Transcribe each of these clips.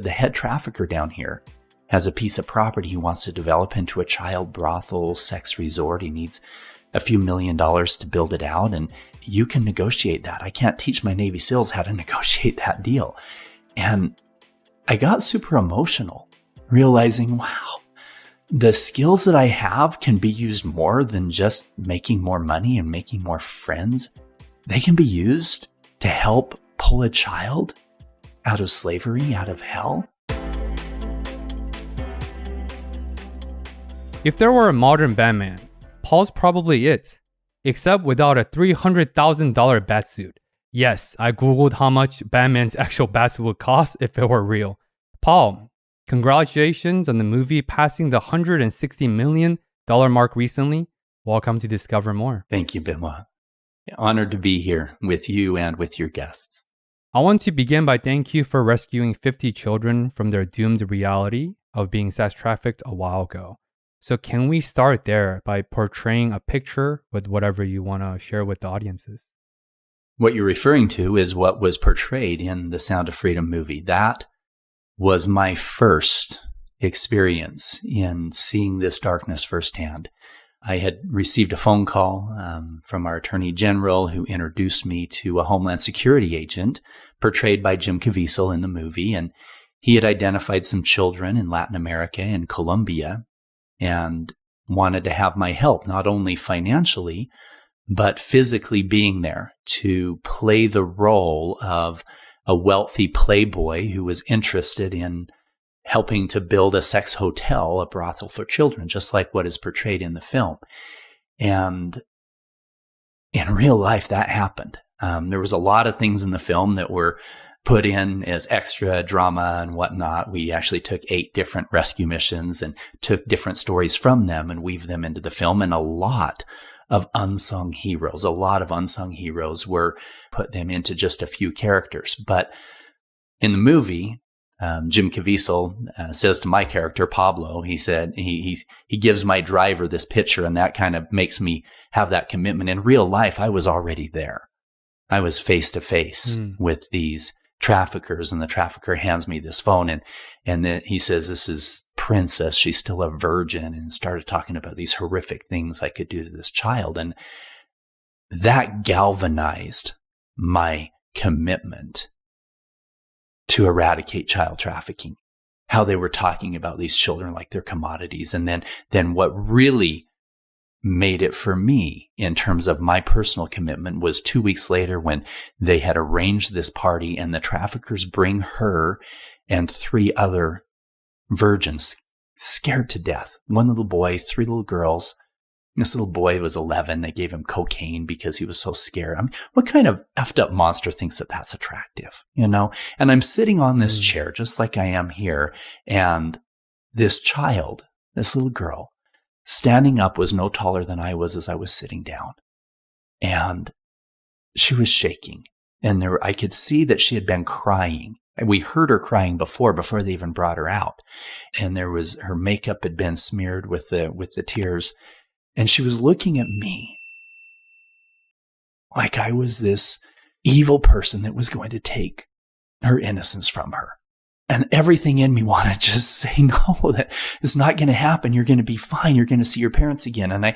The head trafficker down here has a piece of property he wants to develop into a child brothel, sex resort. He needs a few $1 million to build it out, and you can negotiate that. I can't teach my Navy SEALs how to negotiate that deal. And I got super emotional, realizing, wow, the skills that I have can be used more than just making more money and making more friends. They can be used to help pull a child out of slavery, out of hell. If there were a modern Batman, Paul's probably it, except without a $300,000 batsuit. Yes, I googled how much Batman's actual batsuit would cost if it were real. Paul, congratulations on the movie passing the $160 million mark recently. Welcome to Discover More. Thank you, Benoit. Honored to be here with you and with your guests. I want to begin by thanking you for rescuing 50 children from their doomed reality of being sex trafficked a while ago. So can we start there by portraying a picture with whatever you want to share with the audiences? What you're referring to is what was portrayed in the Sound of Freedom movie. That was my first experience in seeing this darkness firsthand. I had received a phone call from our Attorney General who introduced me to a Homeland Security agent portrayed by Jim Caviezel in the movie. And he had identified some children in Latin America and Colombia and wanted to have my help, not only financially, but physically being there to play the role of a wealthy playboy who was interested in helping to build a sex hotel, a brothel for children, just like what is portrayed in the film. And in real life, that happened. There was a lot of things in the film that were put in as extra drama and whatnot. We actually took 8 different rescue missions and took different stories from them and weaved them into the film. And a lot of unsung heroes were put them into just a few characters. But in the movie, Jim Caviezel says to my character, Pablo, he said, he gives my driver this picture, and that kind of makes me have that commitment. In real life, I was already there. I was face to face with these traffickers, and the trafficker hands me this phone, and then he says, this is Princess. She's still a virgin, and started talking about these horrific things I could do to this child. And that galvanized my commitment to eradicate child trafficking, how they were talking about these children like they're commodities. And then what really made it for me in terms of my personal commitment was 2 weeks later when they had arranged this party and the traffickers bring her and 3 other virgins scared to death. 1 little boy, 3 little girls. This little boy was 11. They gave him cocaine because he was so scared. I mean, what kind of effed up monster thinks that that's attractive, you know? And I'm sitting on this chair just like I am here. And this child, this little girl, standing up was no taller than I was as I was sitting down. And she was shaking. And I could see that she had been crying. We heard her crying before they even brought her out. And her makeup had been smeared with the tears. And she was looking at me like I was this evil person that was going to take her innocence from her. And everything in me wanted to just say, no, that it's not going to happen. You're going to be fine. You're going to see your parents again. And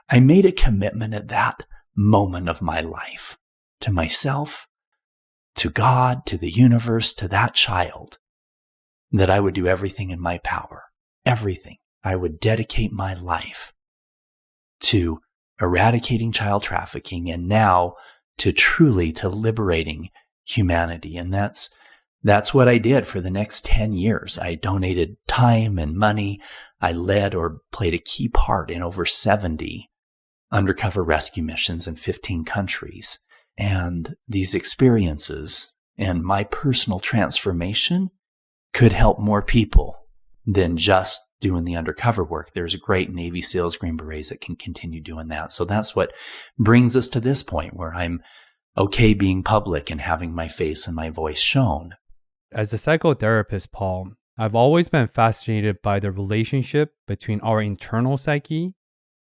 I made a commitment at that moment of my life to myself, to God, to the universe, to that child, that I would do everything in my power, everything. I would dedicate my life to eradicating child trafficking and now to liberating humanity. And that's what I did for the next 10 years. I donated time and money. I led or played a key part in over 70 undercover rescue missions in 15 countries. And these experiences and my personal transformation could help more people than just doing the undercover work. There's great Navy SEALs, Green Berets that can continue doing that. So that's what brings us to this point where I'm okay being public and having my face and my voice shown. As a psychotherapist, Paul, I've always been fascinated by the relationship between our internal psyche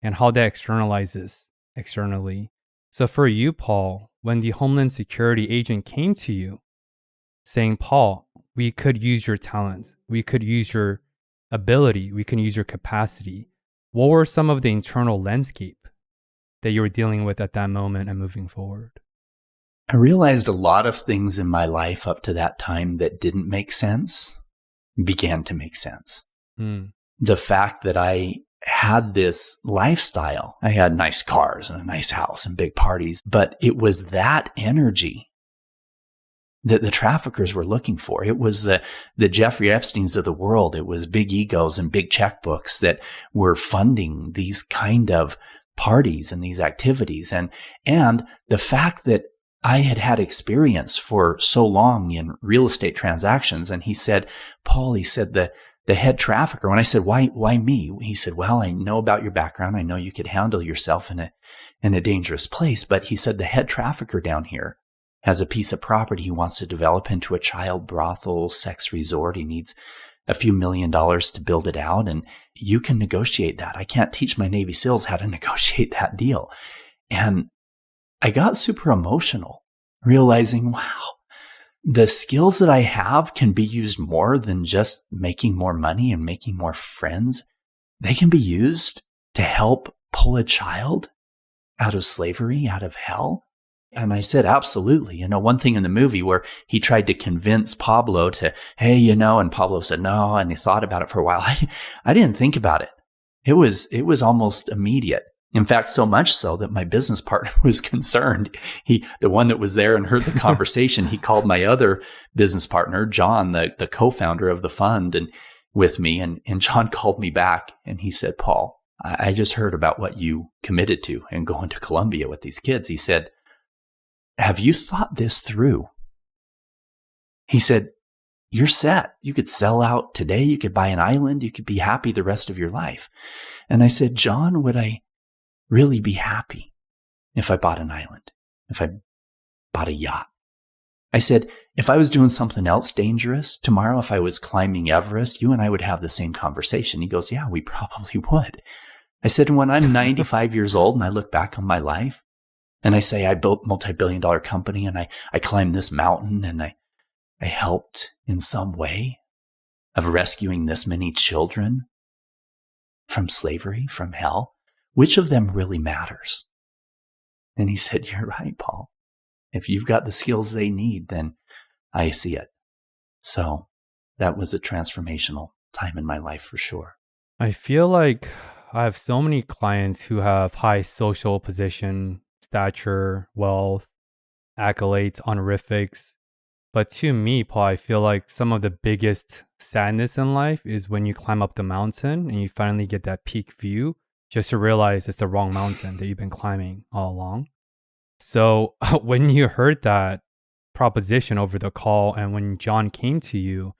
and how that externalizes externally. So for you, Paul, when the Homeland Security agent came to you saying, Paul, we could use your talent, we could use your ability, we can use your capacity. What were some of the internal landscape that you were dealing with at that moment and moving forward? I realized a lot of things in my life up to that time that didn't make sense began to make sense. The fact that I had this lifestyle, I had nice cars and a nice house and big parties, but it was that energy that the traffickers were looking for. It was the Jeffrey Epsteins of the world. It was big egos and big checkbooks that were funding these kind of parties and these activities. And the fact that I had had experience for so long in real estate transactions. And he said, Paul, he said, the head trafficker, when I said, why me? He said, well, I know about your background. I know you could handle yourself in a dangerous place. But he said, the head trafficker down here has a piece of property he wants to develop into a child brothel, sex resort. He needs a few $1 million to build it out. And you can negotiate that. I can't teach my Navy SEALs how to negotiate that deal. And I got super emotional, realizing, wow, the skills that I have can be used more than just making more money and making more friends. They can be used to help pull a child out of slavery, out of hell. And I said, absolutely. One thing in the movie where he tried to convince Pablo to, hey, and Pablo said no, and he thought about it for a while. I didn't think about it. It was almost immediate. In fact, so much so that my business partner was concerned. The one that was there and heard the conversation, he called my other business partner, John, the co-founder of the fund, and with me. And John called me back and he said, Paul, I just heard about what you committed to and going to Colombia with these kids. He said, have you thought this through? He said, you're set. You could sell out today. You could buy an island. You could be happy the rest of your life. And I said, John, would I really be happy if I bought an island, if I bought a yacht? I said, if I was doing something else dangerous tomorrow, if I was climbing Everest, you and I would have the same conversation. He goes, yeah, we probably would. I said, when I'm 95 years old and I look back on my life and I say I built a multi-billion-dollar company and I climbed this mountain and I helped in some way of rescuing this many children from slavery, from hell, which of them really matters? And he said, you're right, Paul. If you've got the skills they need, then I see it. So that was a transformational time in my life for sure. I feel like I have so many clients who have high social position, stature, wealth, accolades, honorifics. But to me, Paul, I feel like some of the biggest sadness in life is when you climb up the mountain and you finally get that peak view, just to realize it's the wrong mountain that you've been climbing all along. So when you heard that proposition over the call and when John came to you,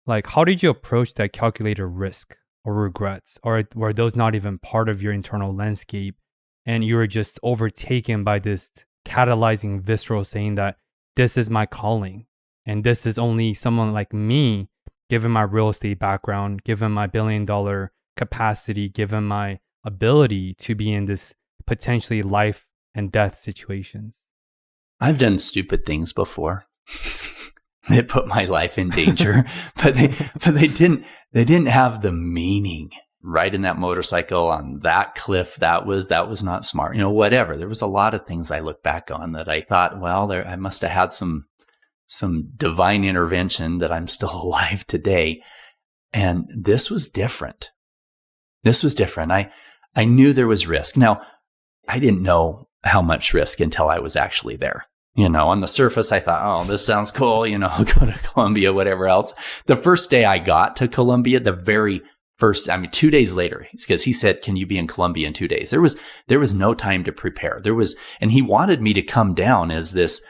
like, how did you approach that calculated risk or regrets? Or were those not even part of your internal landscape and you were just overtaken by this catalyzing visceral saying that this is my calling and this is only someone like me, given my real estate background, given my $1 billion capacity, given my ability to be in this potentially life and death situations? I've done stupid things before that put my life in danger, but they didn't have the meaning. Riding that motorcycle on that cliff, that was not smart. Whatever. There was a lot of things I look back on that I thought, well, I must have had some divine intervention that I'm still alive today. And this was different. I knew there was risk. Now, I didn't know how much risk until I was actually there. On the surface, I thought, oh, this sounds cool. I'll go to Colombia, whatever else. The first day I got to Colombia, the very first, 2 days later, because he said, can you be in Colombia in 2 days? There was no time to prepare. And he wanted me to come down as this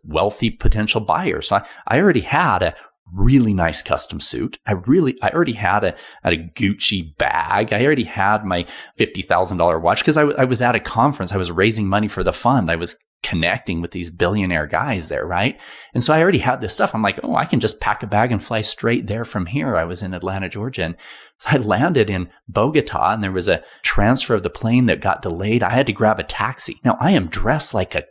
wealthy potential buyer. So I already had a really nice custom suit. I already had a Gucci bag. I already had my $50,000 watch because I was at a conference. I was raising money for the fund. I was connecting with these billionaire guys there, right? And so I already had this stuff. I'm like, oh, I can just pack a bag and fly straight there from here. I was in Atlanta, Georgia. And so I landed in Bogota and there was a transfer of the plane that got delayed. I had to grab a taxi. Now I am dressed like a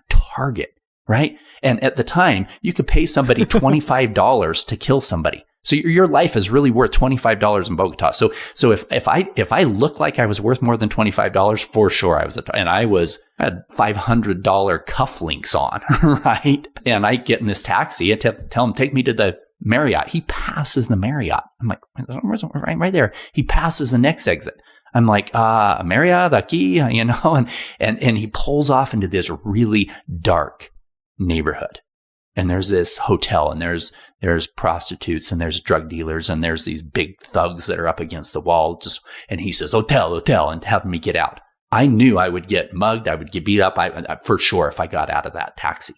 target. right? And at the time, you could pay somebody $25 to kill somebody. So your life is really worth $25 in Bogota. So if I look like I was worth more than $25, for sure I was, and I had $500 cufflinks on, right? And I get in this taxi, I tell him, take me to the Marriott. He passes the Marriott. I'm like, right there. He passes the next exit. I'm like, Marriott, aquí, you know, and he pulls off into this really dark neighborhood. And there's this hotel, and there's prostitutes, and there's drug dealers, and there's these big thugs that are up against the wall. And he says, hotel, and having me get out. I knew I would get mugged. I would get beat up for sure if I got out of that taxi.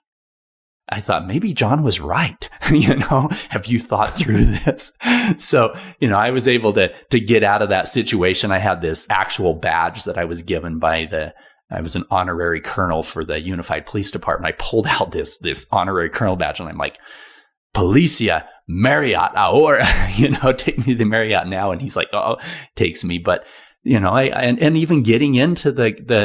I thought maybe John was right. You know, have you thought through this? So, you know, I was able to get out of that situation. I had this actual badge that I was given by I was an honorary colonel for the Unified Police Department. I pulled out this honorary colonel badge, and I'm like, Policia Marriott ahora, you know, take me to the Marriott now. And he's like, oh, takes me. But, you know, and even getting into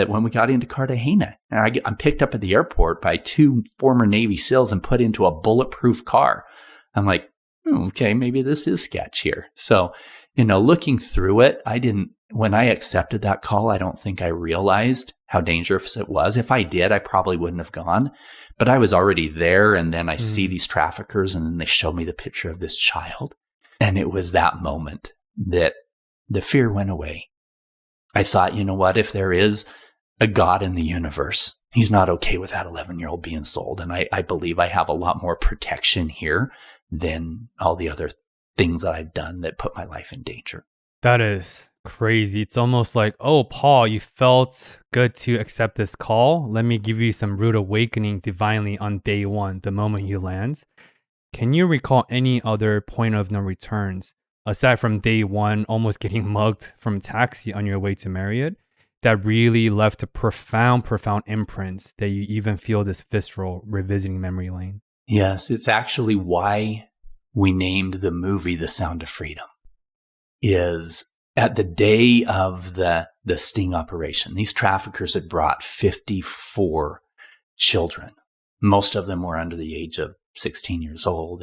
when we got into Cartagena, and I'm picked up at the airport by 2 former Navy SEALs and put into a bulletproof car. I'm like, okay, maybe this is sketch here. So, you know, looking through it, when I accepted that call, I don't think I realized how dangerous it was. If I did, I probably wouldn't have gone. But I was already there, and then I see these traffickers, and then they show me the picture of this child. And it was that moment that the fear went away. I thought, you know what, if there is a God in the universe, he's not okay with that 11-year-old being sold. And I believe I have a lot more protection here than all the other things that I've done that put my life in danger. That is crazy. It's almost like, oh, Paul, you felt good to accept this call. Let me give you some rude awakening divinely on day one, the moment you land. Can you recall any other point of no returns, aside from day one, almost getting mugged from a taxi on your way to Marriott, that really left a profound imprint that you even feel this visceral revisiting memory lane? Yes, it's actually why we named the movie The Sound of Freedom. Is at the day of the sting operation, these traffickers had brought 54 children. Most of them were under the age of 16 years old.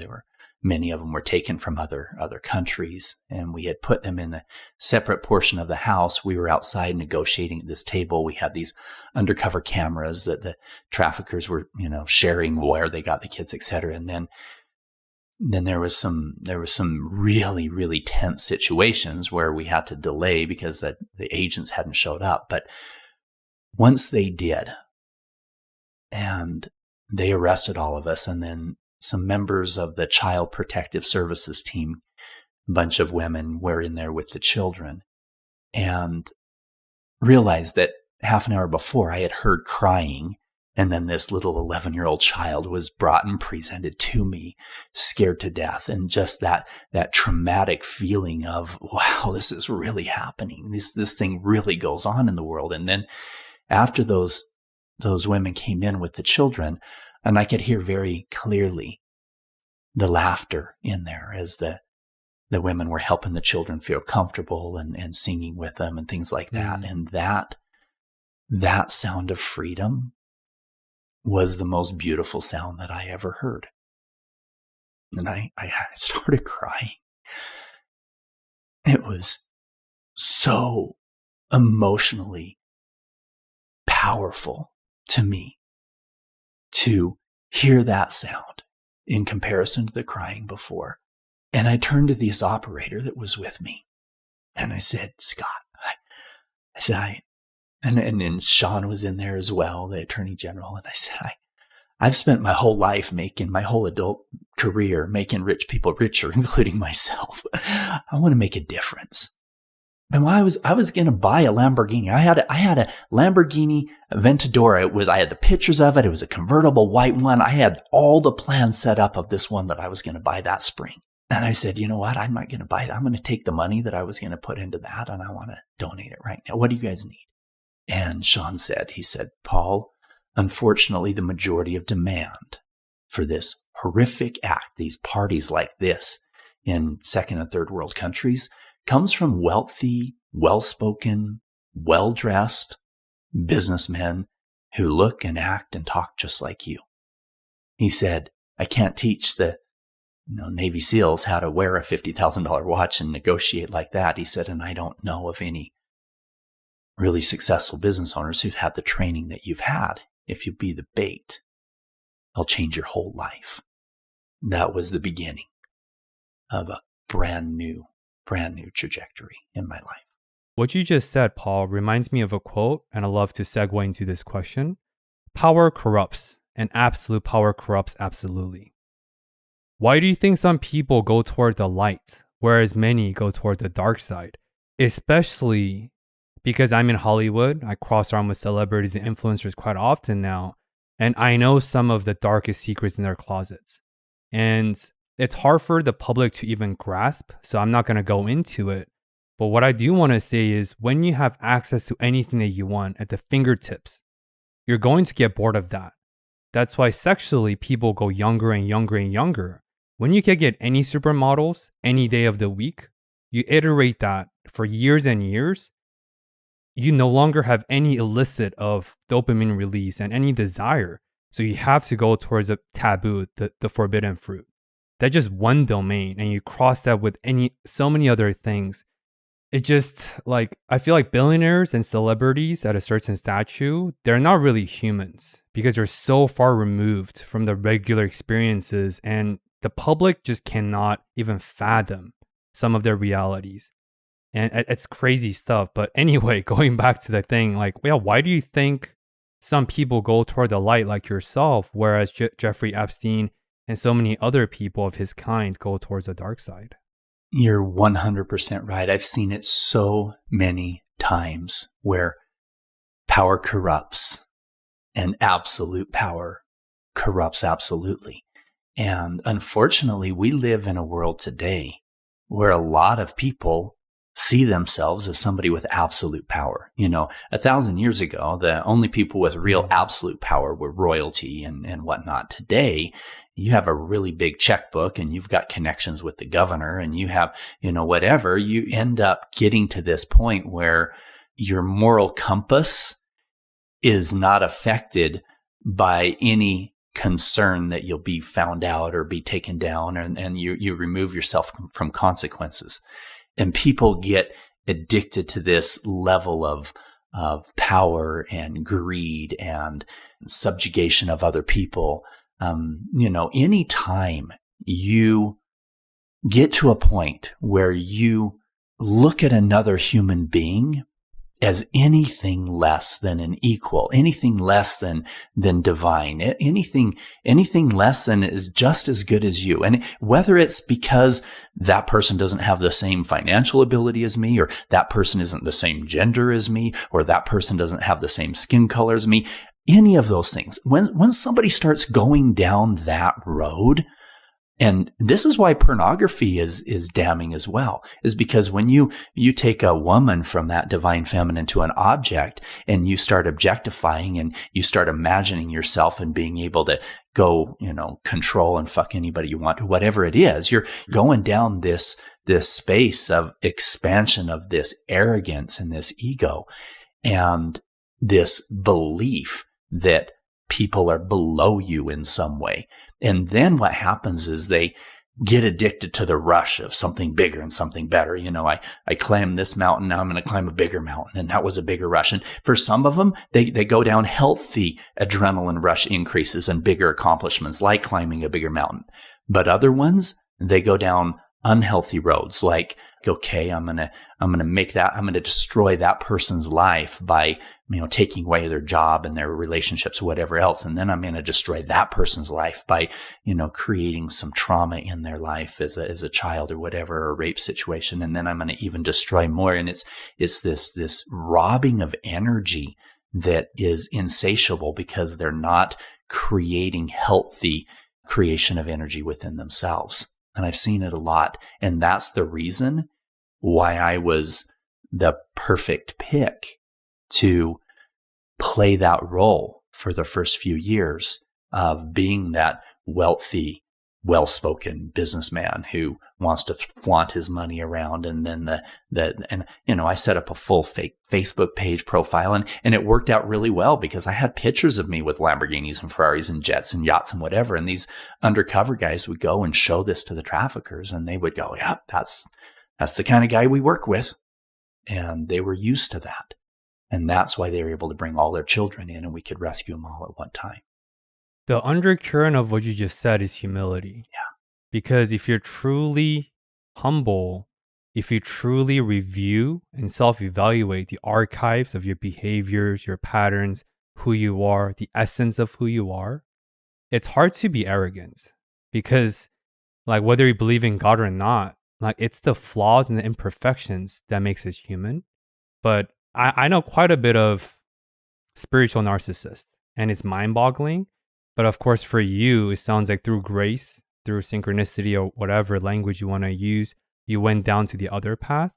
Many of them were taken from other countries, and we had put them in a separate portion of the house. We were outside negotiating at this table. We had these undercover cameras that the traffickers were, you know, sharing where they got the kids, etc. And then there was some really, really tense situations where we had to delay because the agents hadn't showed up. But once they did, and they arrested all of us, and then some members of the Child Protective Services team, a bunch of women were in there with the children, and realized that half an hour before I had heard crying. And then this little 11-year-old child was brought and presented to me, scared to death. And just that traumatic feeling of, wow, this is really happening. This thing really goes on in the world. And then after those women came in with the children, and I could hear very clearly the laughter in there as the women were helping the children feel comfortable and singing with them and things like that. And that sound of freedom was the most beautiful sound that I ever heard. And I started crying. It was so emotionally powerful to me to hear that sound in comparison to the crying before. And I turned to this operator that was with me, and I said, Scott, and Sean was in there as well, the Attorney General. And I said, I've spent my whole life my whole adult career making rich people richer, including myself. I want to make a difference. And I was going to buy a Lamborghini. I had a Lamborghini Aventador. I had the pictures of it. It was a convertible white one. I had all the plans set up of this one that I was going to buy that spring. And I said, you know what? I'm not going to buy it. I'm going to take the money that I was going to put into that, and I want to donate it right now. What do you guys need? And Sean said, Paul, unfortunately, the majority of demand for this horrific act, these parties like this in second and third world countries, comes from wealthy, well-spoken, well-dressed businessmen who look and act and talk just like you. He said, I can't teach the Navy SEALs how to wear a $50,000 watch and negotiate like that. He said, and I don't know of any really successful business owners who've had the training that you've had. If you be the bait, I'll change your whole life. That was the beginning of a brand new trajectory in my life. What you just said, Paul, reminds me of a quote, and I love to segue into this question. Power corrupts, and absolute power corrupts absolutely. Why do you think some people go toward the light, whereas many go toward the dark side? Especially because I'm in Hollywood, I cross around with celebrities and influencers quite often now, and I know some of the darkest secrets in their closets. And it's hard for the public to even grasp, so I'm not going to go into it. But what I do want to say is when you have access to anything that you want at the fingertips, you're going to get bored of that. That's why sexually people go younger and younger and younger. When you can get any supermodels any day of the week, you iterate that for years and years, you no longer have any illicit of dopamine release and any desire. So you have to go towards a taboo, the forbidden fruit. That's just one domain, and you cross that with so many other things. It just I feel like billionaires and celebrities at a certain stature, they're not really humans because they're so far removed from the regular experiences, and the public just cannot even fathom some of their realities. And it's crazy stuff. But anyway, going back to the thing, why do you think some people go toward the light like yourself, whereas Jeffrey Epstein and so many other people of his kind go towards the dark side? You're 100% right. I've seen it so many times where power corrupts and absolute power corrupts absolutely. And unfortunately, we live in a world today where a lot of people see themselves as somebody with absolute power. 1,000 years ago, the only people with real absolute power were royalty and whatnot. Today, you have a really big checkbook and you've got connections with the governor and you have, whatever. You end up getting to this point where your moral compass is not affected by any concern that you'll be found out or be taken down, and you remove yourself from consequences. And people get addicted to this level of power and greed and subjugation of other people. Anytime you get to a point where you look at another human being as anything less than an equal, anything less than divine, anything less than is just as good as you. And whether it's because that person doesn't have the same financial ability as me, or that person isn't the same gender as me, or that person doesn't have the same skin color as me, any of those things. When somebody starts going down that road, and this is why pornography is damning as well, is because when you take a woman from that divine feminine to an object and you start objectifying and you start imagining yourself and being able to go, control and fuck anybody you want, whatever it is, you're going down this space of expansion of this arrogance and this ego and this belief that people are below you in some way. And then what happens is they get addicted to the rush of something bigger and something better. I climbed this mountain. Now I'm going to climb a bigger mountain. And that was a bigger rush. And for some of them, they go down healthy adrenaline rush increases and bigger accomplishments like climbing a bigger mountain. But other ones, they go down unhealthy roads like, okay, I'm going to destroy that person's life by, taking away their job and their relationships, whatever else. And then I'm going to destroy that person's life by, creating some trauma in their life as a child or whatever, or a rape situation. And then I'm going to even destroy more. And it's this robbing of energy that is insatiable because they're not creating healthy creation of energy within themselves. And I've seen it a lot. And that's the reason why I was the perfect pick to play that role for the first few years of being that wealthy well-spoken businessman who wants to flaunt his money around. And then I set up a full fake Facebook page profile, and it worked out really well because I had pictures of me with Lamborghinis and Ferraris and jets and yachts and whatever. And these undercover guys would go and show this to the traffickers, and they would go, yeah, that's the kind of guy we work with. And they were used to that. And that's why they were able to bring all their children in, and we could rescue them all at one time. The undercurrent of what you just said is humility. Yeah. Because if you're truly humble, if you truly review and self-evaluate the archives of your behaviors, your patterns, who you are, the essence of who you are, it's hard to be arrogant. Because like whether you believe in God or not, like it's the flaws and the imperfections that makes us human. But I know quite a bit of spiritual narcissists, and it's mind-boggling. But of course, for you, it sounds like through grace, through synchronicity, or whatever language you want to use, you went down to the other path.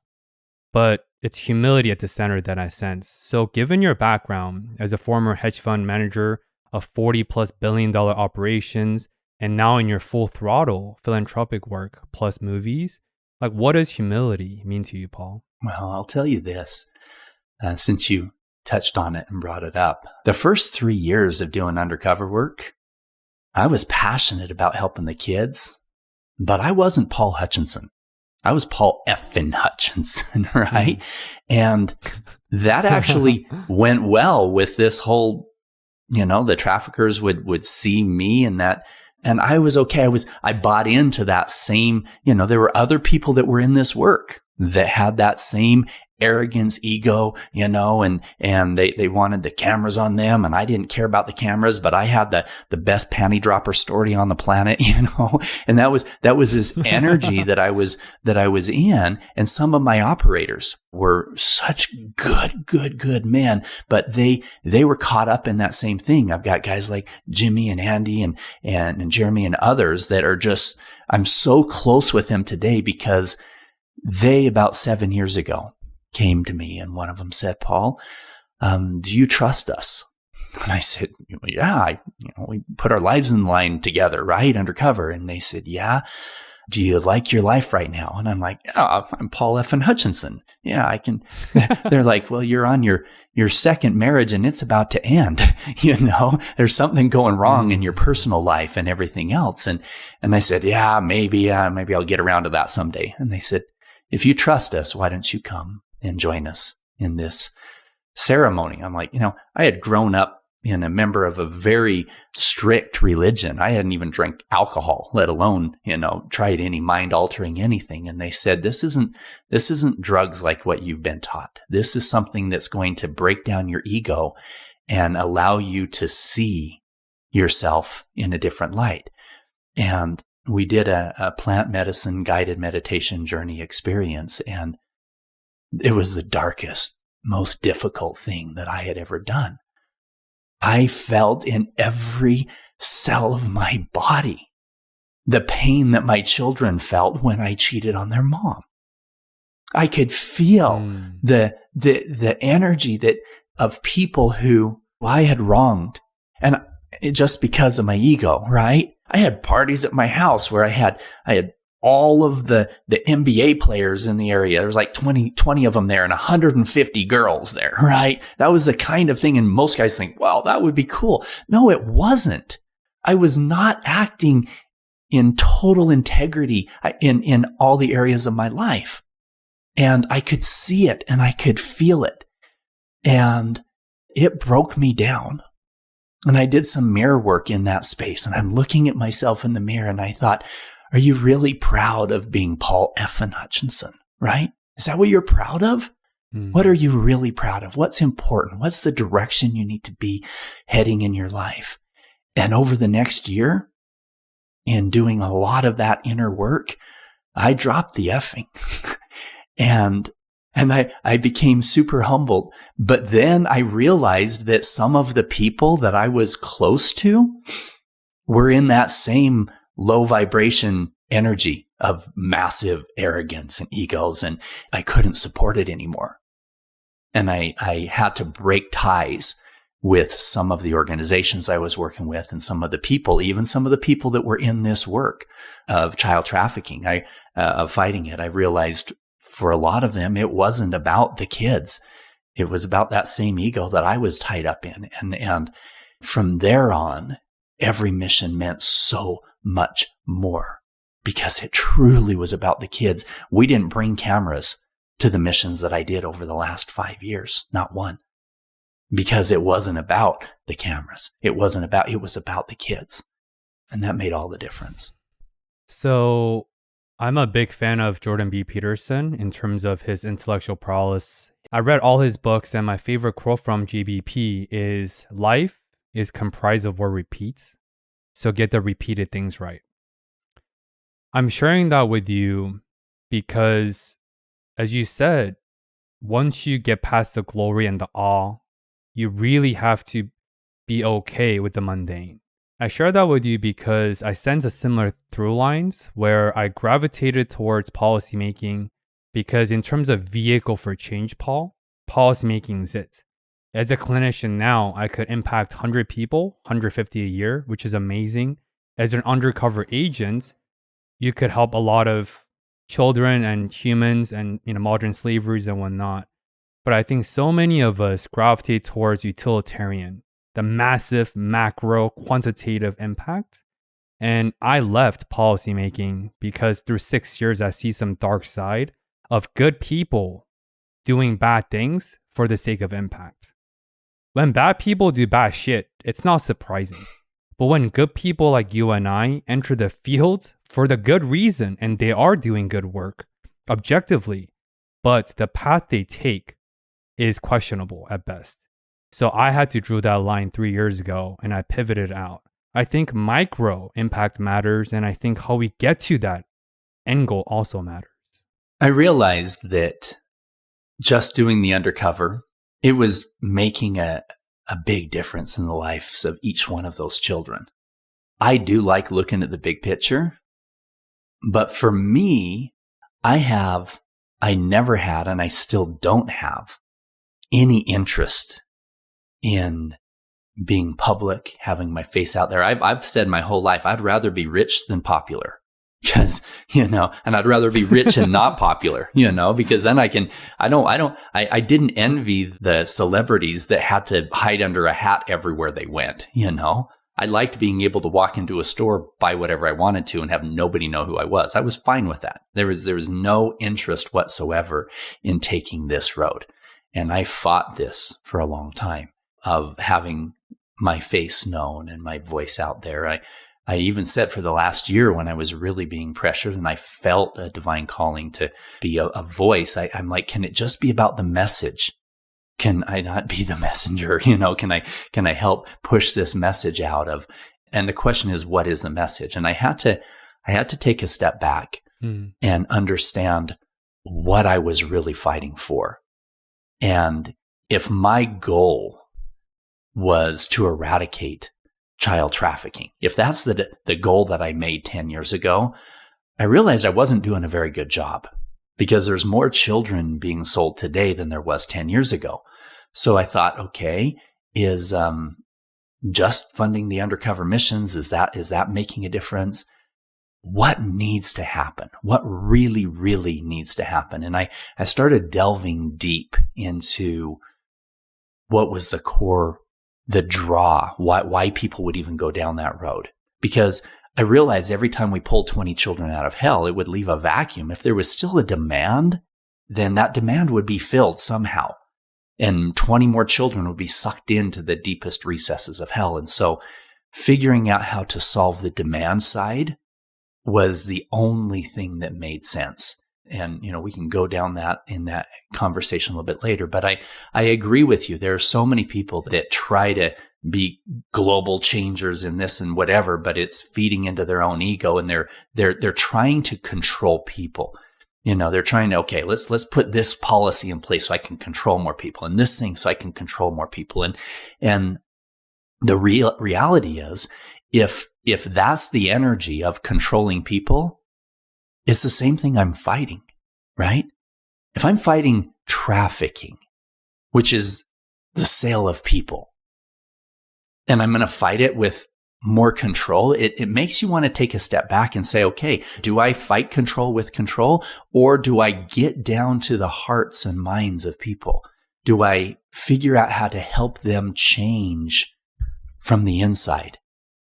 But it's humility at the center that I sense. So given your background as a former hedge fund manager of $40+ billion operations, and now in your full throttle philanthropic work plus movies, like what does humility mean to you, Paul? Well, I'll tell you this, since you touched on it and brought it up. The first 3 years of doing undercover work, I was passionate about helping the kids, but I wasn't Paul Hutchinson. I was Paul effing Hutchinson, right? And that actually went well with this whole, the traffickers would see me and that, and I was okay. I bought into that same, there were other people that were in this work that had that same arrogance, ego, and they wanted the cameras on them, and I didn't care about the cameras, but I had the best panty dropper story on the planet, and that was this energy that I was in. And some of my operators were such good men, but they were caught up in that same thing. I've got guys like Jimmy and Andy and Jeremy and others that are just, I'm so close with them today because they, about 7 years ago, came to me, and one of them said, Paul, do you trust us? And I said, yeah, we put our lives in line together, right? Undercover. And they said, yeah. Do you like your life right now? And I'm like, yeah, I'm Paul F. and Hutchinson. Yeah, I can. They're like, well, you're on your second marriage and it's about to end. There's something going wrong in your personal life and everything else. And I said, yeah, maybe I'll get around to that someday. And they said, if you trust us, why don't you come and join us in this ceremony? I'm like, I had grown up in a member of a very strict religion. I hadn't even drank alcohol, let alone, tried any mind-altering anything. And they said, this isn't drugs like what you've been taught. This is something that's going to break down your ego and allow you to see yourself in a different light. And we did a plant medicine guided meditation journey experience, and it was the darkest, most difficult thing that I had ever done. I felt in every cell of my body the pain that my children felt when I cheated on their mom. I could feel the energy of people who I had wronged, and just because of my ego, right? I had parties at my house where I had all of the NBA players in the area. There was like 20 of them there and 150 girls there, right? That was the kind of thing. And most guys think, well, that would be cool. No, it wasn't. I was not acting in total integrity in all the areas of my life. And I could see it and I could feel it. And it broke me down. And I did some mirror work in that space. And I'm looking at myself in the mirror and I thought, are you really proud of being Paul F. and Hutchinson, right? Is that what you're proud of? What are you really proud of? What's important? What's the direction you need to be heading in your life? And over the next year, in doing a lot of that inner work, I dropped the effing. and I became super humbled. But then I realized that some of the people that I was close to were in that same low vibration energy of massive arrogance and egos, and I couldn't support it anymore. And I had to break ties with some of the organizations I was working with and some of the people, even some of the people that were in this work of child trafficking, of fighting it. I realized for a lot of them, it wasn't about the kids. It was about that same ego that I was tied up in. And from there on, every mission meant so much more because it truly was about the kids. We didn't bring cameras to the missions that I did over the last 5 years, not one, because it wasn't about the cameras. It was about the kids. And that made all the difference. So I'm a big fan of Jordan B. Peterson in terms of his intellectual prowess. I read all his books, and my favorite quote from GBP is, "Life is comprised of what repeats, so get the repeated things right." I'm sharing that with you because, as you said, once you get past the glory and the awe, you really have to be okay with the mundane. I share that with you because I sense a similar through lines where I gravitated towards policymaking because in terms of vehicle for change, policymaking is it. As a clinician now, I could impact 100 people, 150 a year, which is amazing. As an undercover agent, you could help a lot of children and humans and modern slaveries and whatnot. But I think so many of us gravitate towards utilitarian, the massive macro quantitative impact. And I left policymaking because through 6 years, I see some dark side of good people doing bad things for the sake of impact. When bad people do bad shit, it's not surprising. But when good people like you and I enter the field for the good reason, and they are doing good work objectively, but the path they take is questionable at best. So I had to draw that line 3 years ago and I pivoted out. I think micro impact matters, and I think how we get to that end goal also matters. I realized that just doing the undercover, it was making a big difference in the lives of each one of those children. I do like looking at the big picture, but for me, I never had, and I still don't have any interest in being public, having my face out there. I've said my whole life, I'd rather be rich than popular. Because, and I'd rather be rich and not popular, because then I didn't envy the celebrities that had to hide under a hat everywhere they went, I liked being able to walk into a store, buy whatever I wanted to, and have nobody know who I was. I was fine with that. There was no interest whatsoever in taking this road. And I fought this for a long time of having my face known and my voice out there. I even said for the last year when I was really being pressured and I felt a divine calling to be a voice, I'm like, can it just be about the message? Can I not be the messenger? Can I help push this message out of? And the question is, what is the message? And I had to take a step back and understand what I was really fighting for. And if my goal was to eradicate child trafficking, if that's the goal that I made 10 years ago, I realized I wasn't doing a very good job because there's more children being sold today than there was 10 years ago. So I thought, okay, is just funding the undercover missions, is that making a difference? What needs to happen? What really, really needs to happen? And I started delving deep into what was the core, the draw, why people would even go down that road. Because I realized every time we pulled 20 children out of hell, it would leave a vacuum. If there was still a demand, then that demand would be filled somehow. And 20 more children would be sucked into the deepest recesses of hell. And so figuring out how to solve the demand side was the only thing that made sense. And, we can go down that in that conversation a little bit later. But I agree with you. There are so many people that try to be global changers in this and whatever, but it's feeding into their own ego, and they're trying to control people. They're trying to, okay, let's put this policy in place so I can control more people, and this thing so I can control more people. And the reality is, if that's the energy of controlling people, it's the same thing I'm fighting, right? If I'm fighting trafficking, which is the sale of people, and I'm going to fight it with more control, it makes you want to take a step back and say, okay, do I fight control with control, or do I get down to the hearts and minds of people? Do I figure out how to help them change from the inside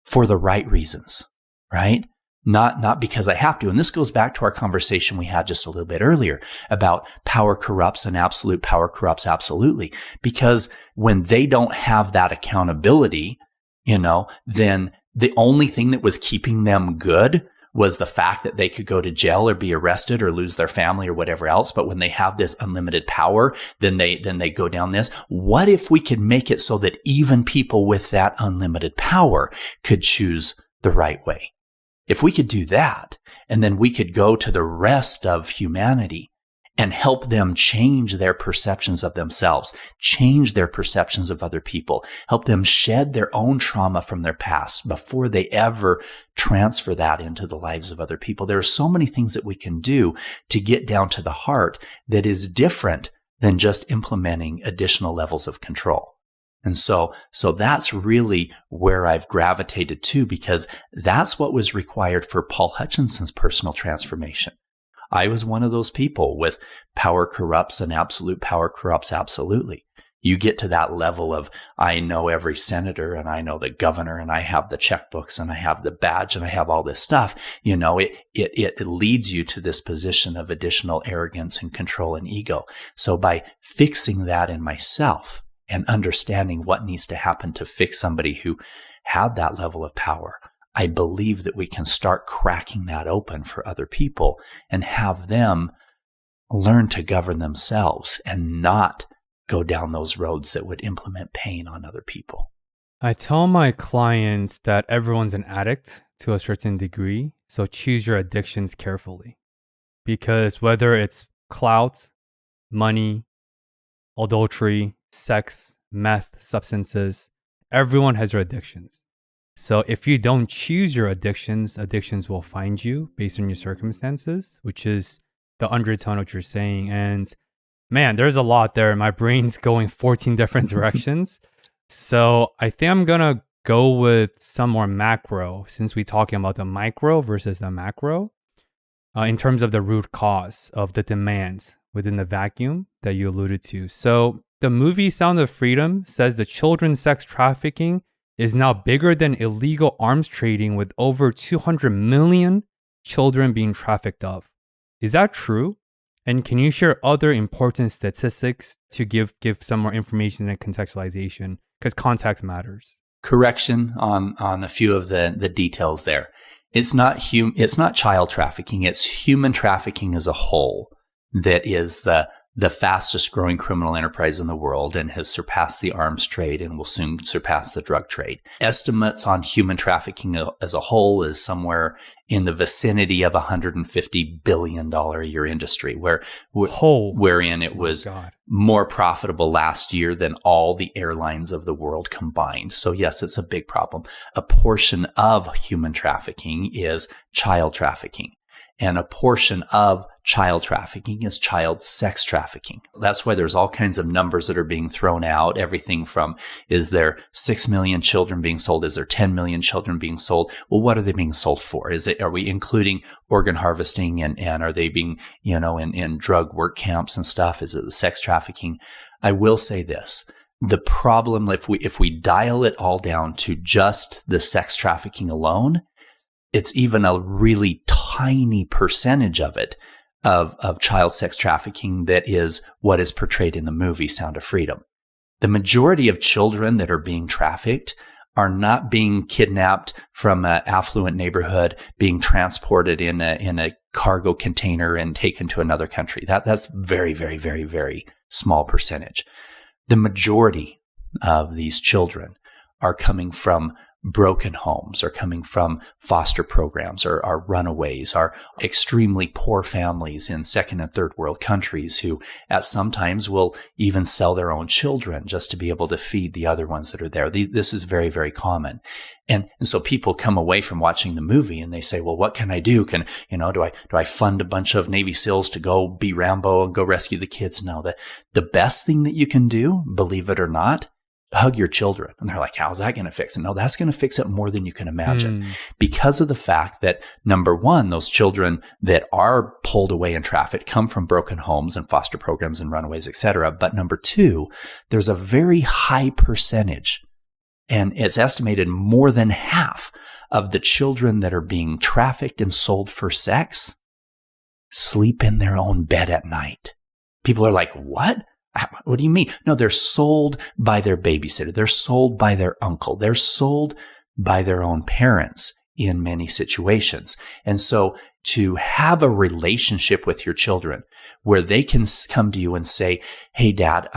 for the right reasons, right? Not because I have to. And this goes back to our conversation we had just a little bit earlier about power corrupts and absolute power corrupts absolutely. Because when they don't have that accountability, then the only thing that was keeping them good was the fact that they could go to jail or be arrested or lose their family or whatever else. But when they have this unlimited power, then they go down this. What if we could make it so that even people with that unlimited power could choose the right way? If we could do that, and then we could go to the rest of humanity and help them change their perceptions of themselves, change their perceptions of other people, help them shed their own trauma from their past before they ever transfer that into the lives of other people. There are so many things that we can do to get down to the heart that is different than just implementing additional levels of control. And so that's really where I've gravitated to, because that's what was required for Paul Hutchinson's personal transformation. I was one of those people with power corrupts and absolute power corrupts absolutely. You get to that level of, I know every senator and I know the governor and I have the checkbooks and I have the badge and I have all this stuff. It leads you to this position of additional arrogance and control and ego. So by fixing that in myself and understanding what needs to happen to fix somebody who had that level of power, I believe that we can start cracking that open for other people and have them learn to govern themselves and not go down those roads that would implement pain on other people. I tell my clients that everyone's an addict to a certain degree, so choose your addictions carefully. Because whether it's clout, money, adultery, sex, meth, substances, everyone has their addictions. So if you don't choose your addictions will find you based on your circumstances, which is the undertone of what you're saying. And man, there's a lot there. My brain's going 14 different directions. So I think I'm going to go with some more macro, since we're talking about the micro versus the macro, in terms of the root cause of the demands within the vacuum that you alluded to. So the movie Sound of Freedom says the children's sex trafficking is now bigger than illegal arms trading, with over 200 million children being trafficked of. Is that true? And can you share other important statistics to give some more information and contextualization? Because context matters. Correction on a few of the details there. It's not child trafficking. It's human trafficking as a whole that is the fastest growing criminal enterprise in the world and has surpassed the arms trade and will soon surpass the drug trade. Estimates on human trafficking as a whole is somewhere in the vicinity of $150 billion a year industry, wherein it was more profitable last year than all the airlines of the world combined. So yes, it's a big problem. A portion of human trafficking is child trafficking. And a portion of child trafficking is child sex trafficking. That's why there's all kinds of numbers that are being thrown out. Everything from, is there 6 million children being sold? Is there 10 million children being sold? Well, what are they being sold for? Are we including organ harvesting and are they being, in drug work camps and stuff? Is it the sex trafficking? I will say this. The problem, if we dial it all down to just the sex trafficking alone, it's even a really tiny percentage of it, of child sex trafficking, that is what is portrayed in the movie Sound of Freedom. The majority of children that are being trafficked are not being kidnapped from an affluent neighborhood, being transported in a cargo container and taken to another country. That's very, very, very, very small percentage. The majority of these children are coming from broken homes, are coming from foster programs, or are runaways, are extremely poor families in second and third world countries who at sometimes will even sell their own children just to be able to feed the other ones that are there. This is very, very common. And so people come away from watching the movie and they say, well, what can I do? Do I fund a bunch of Navy SEALs to go be Rambo and go rescue the kids? No, the best thing that you can do, believe it or not, hug your children. And they're like, how's that going to fix it? No, that's going to fix it more than you can imagine. Because of the fact that, number one, those children that are pulled away and trafficked come from broken homes and foster programs and runaways, etc. But number two, there's a very high percentage, and it's estimated more than half of the children that are being trafficked and sold for sex sleep in their own bed at night. People are like, what? What do you mean? No, they're sold by their babysitter. They're sold by their uncle. They're sold by their own parents in many situations. And so to have a relationship with your children where they can come to you and say, hey, Dad,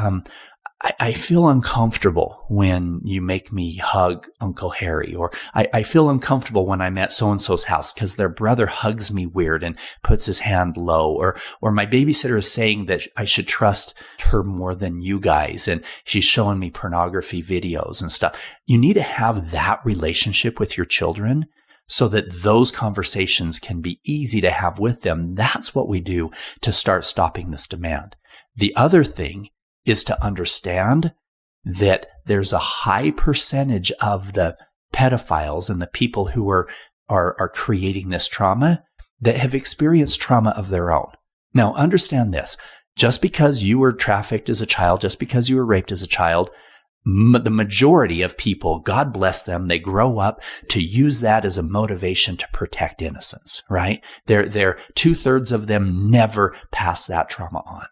I feel uncomfortable when you make me hug Uncle Harry, or I feel uncomfortable when I'm at so-and-so's house because their brother hugs me weird and puts his hand low, or my babysitter is saying that I should trust her more than you guys, and she's showing me pornography videos and stuff. You need to have that relationship with your children so that those conversations can be easy to have with them. That's what we do to start stopping this demand. The other thing is to understand that there's a high percentage of the pedophiles and the people who are creating this trauma that have experienced trauma of their own. Now, understand this. Just because you were trafficked as a child, just because you were raped as a child, the majority of people, God bless them, they grow up to use that as a motivation to protect innocence, right? They're 2/3 of them never pass that trauma on.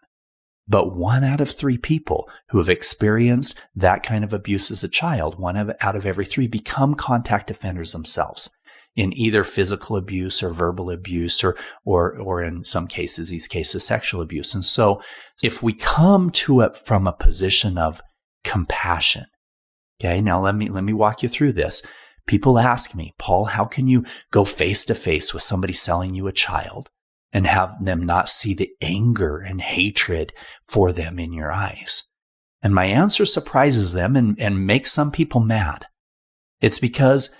But 1 out of 3 people who have experienced that kind of abuse as a child, 1 out of every 3 become contact offenders themselves in either physical abuse or verbal abuse or in some cases, these cases, sexual abuse. And so if we come to it from a position of compassion, okay, now let me walk you through this. People ask me, Paul, how can you go face to face with somebody selling you a child and have them not see the anger and hatred for them in your eyes? And my answer surprises them and makes some people mad. It's because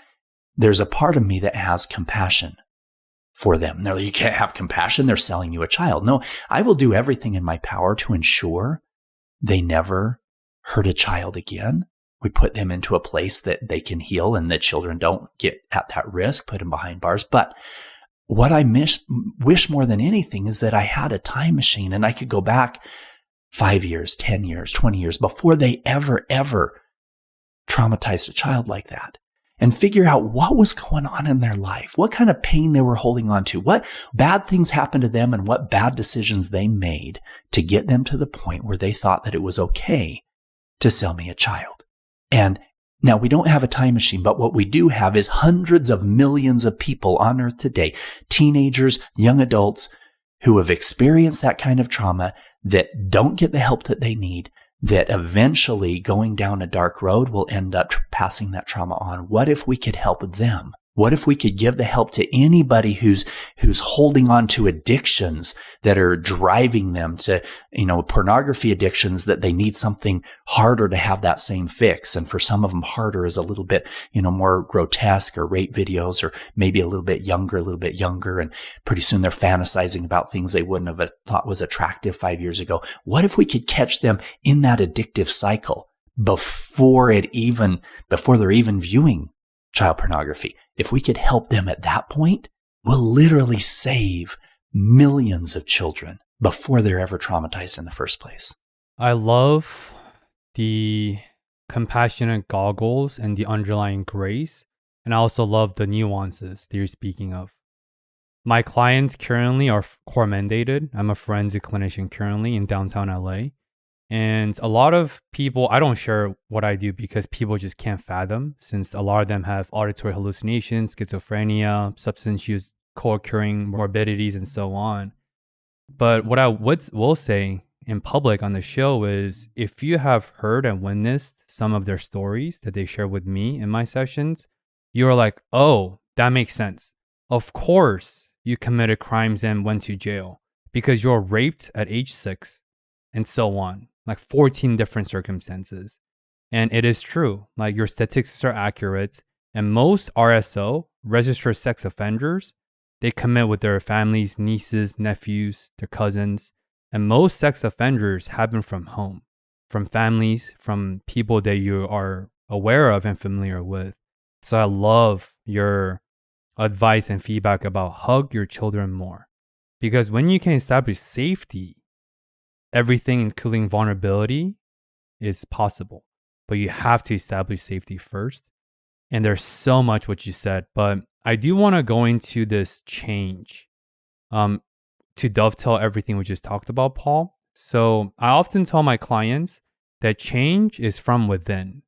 there's a part of me that has compassion for them. They're like, you can't have compassion. They're selling you a child. No, I will do everything in my power to ensure they never hurt a child again. We put them into a place that they can heal and the children don't get at that risk, put them behind bars. But what I wish more than anything is that I had a time machine and I could go back 5 years, 10 years, 20 years before they ever traumatized a child like that and figure out what was going on in their life, what kind of pain they were holding on to, what bad things happened to them and what bad decisions they made to get them to the point where they thought that it was okay to sell me a child. And now, we don't have a time machine, but what we do have is hundreds of millions of people on earth today, teenagers, young adults, who have experienced that kind of trauma, that don't get the help that they need, that eventually going down a dark road will end up passing that trauma on. What if we could help them? What if we could give the help to anybody who's holding on to addictions that are driving them to, pornography addictions, that they need something harder to have that same fix. And for some of them, harder is a little bit, more grotesque, or rape videos, or maybe a little bit younger. And pretty soon they're fantasizing about things they wouldn't have thought was attractive 5 years ago. What if we could catch them in that addictive cycle before they're even viewing child pornography? If we could help them at that point, we'll literally save millions of children before they're ever traumatized in the first place. I love the compassionate goggles and the underlying grace. And I also love the nuances that you're speaking of. My clients currently are core mandated. I'm a forensic clinician currently in downtown LA. And a lot of people, I don't share what I do because people just can't fathom, since a lot of them have auditory hallucinations, schizophrenia, substance use, co-occurring morbidities, and so on. But what I will say in public on the show is, if you have heard and witnessed some of their stories that they share with me in my sessions, you're like, oh, that makes sense. Of course you committed crimes and went to jail because you're raped at age 6 and so on. Like 14 different circumstances. And it is true, like your statistics are accurate. And most RSO, registered sex offenders, they commit with their families, nieces, nephews, their cousins. And most sex offenders happen from home. from families, from people that you are aware of and familiar with. So I love your advice and feedback about hug your children more. Because when you can establish safety, everything, including vulnerability, is possible. But you have to establish safety first. And there's so much what you said, but I do want to go into this change to dovetail everything we just talked about, Paul. So I often tell my clients that change is from within.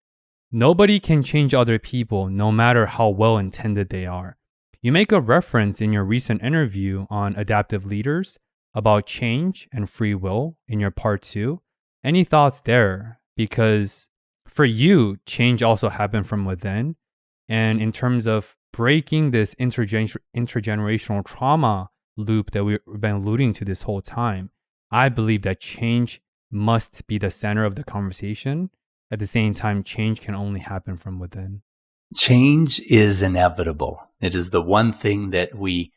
Nobody can change other people, no matter how well-intended they are. You make a reference in your recent interview on adaptive leaders about change and free will in your part 2. Any thoughts there? Because for you, change also happened from within. And in terms of breaking this intergenerational trauma loop that we've been alluding to this whole time, I believe that change must be the center of the conversation. At the same time, change can only happen from within. Change is inevitable. It is the one thing that we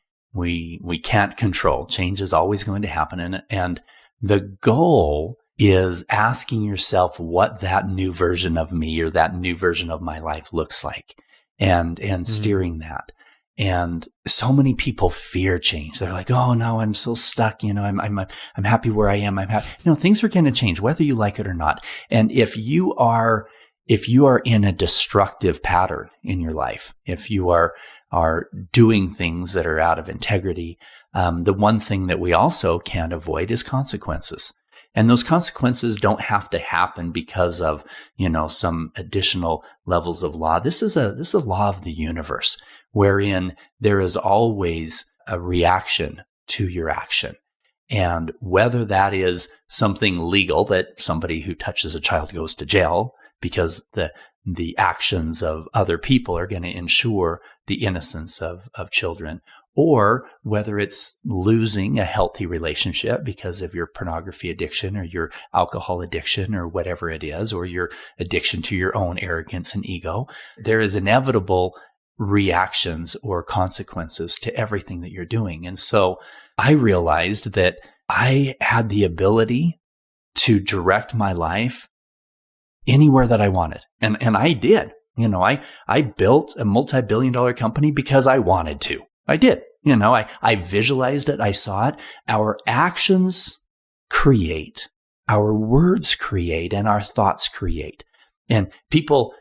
can't control. Change is always going to happen. And the goal is asking yourself what that new version of me or that new version of my life looks like, and steering that. And so many people fear change. They're like, "Oh no, I'm so stuck. I'm happy where I am. I'm happy." Things are going to change whether you like it or not. And if you are in a destructive pattern in your life, if you are doing things that are out of integrity, the one thing that we also can't avoid is consequences. And those consequences don't have to happen because of, some additional levels of law. This is a law of the universe, wherein there is always a reaction to your action. And whether that is something legal, that somebody who touches a child goes to jail because the actions of other people are going to ensure the innocence of children, or whether it's losing a healthy relationship because of your pornography addiction or your alcohol addiction or whatever it is, or your addiction to your own arrogance and ego, there is inevitable reactions or consequences to everything that you're doing. And so I realized that I had the ability to direct my life anywhere that I wanted. And I did. I built a multi-billion-dollar company because I wanted to. I did. I visualized it. I saw it. Our actions create, our words create, and our thoughts create. And people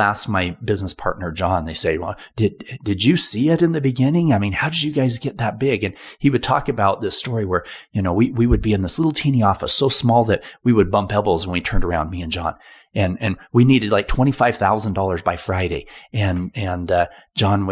ask my business partner, John, they say, "Well, did you see it in the beginning? I mean, how did you guys get that big?" And he would talk about this story where, we would be in this little teeny office so small that we would bump elbows when we turned around, me and John. And we needed like $25,000 by Friday. And John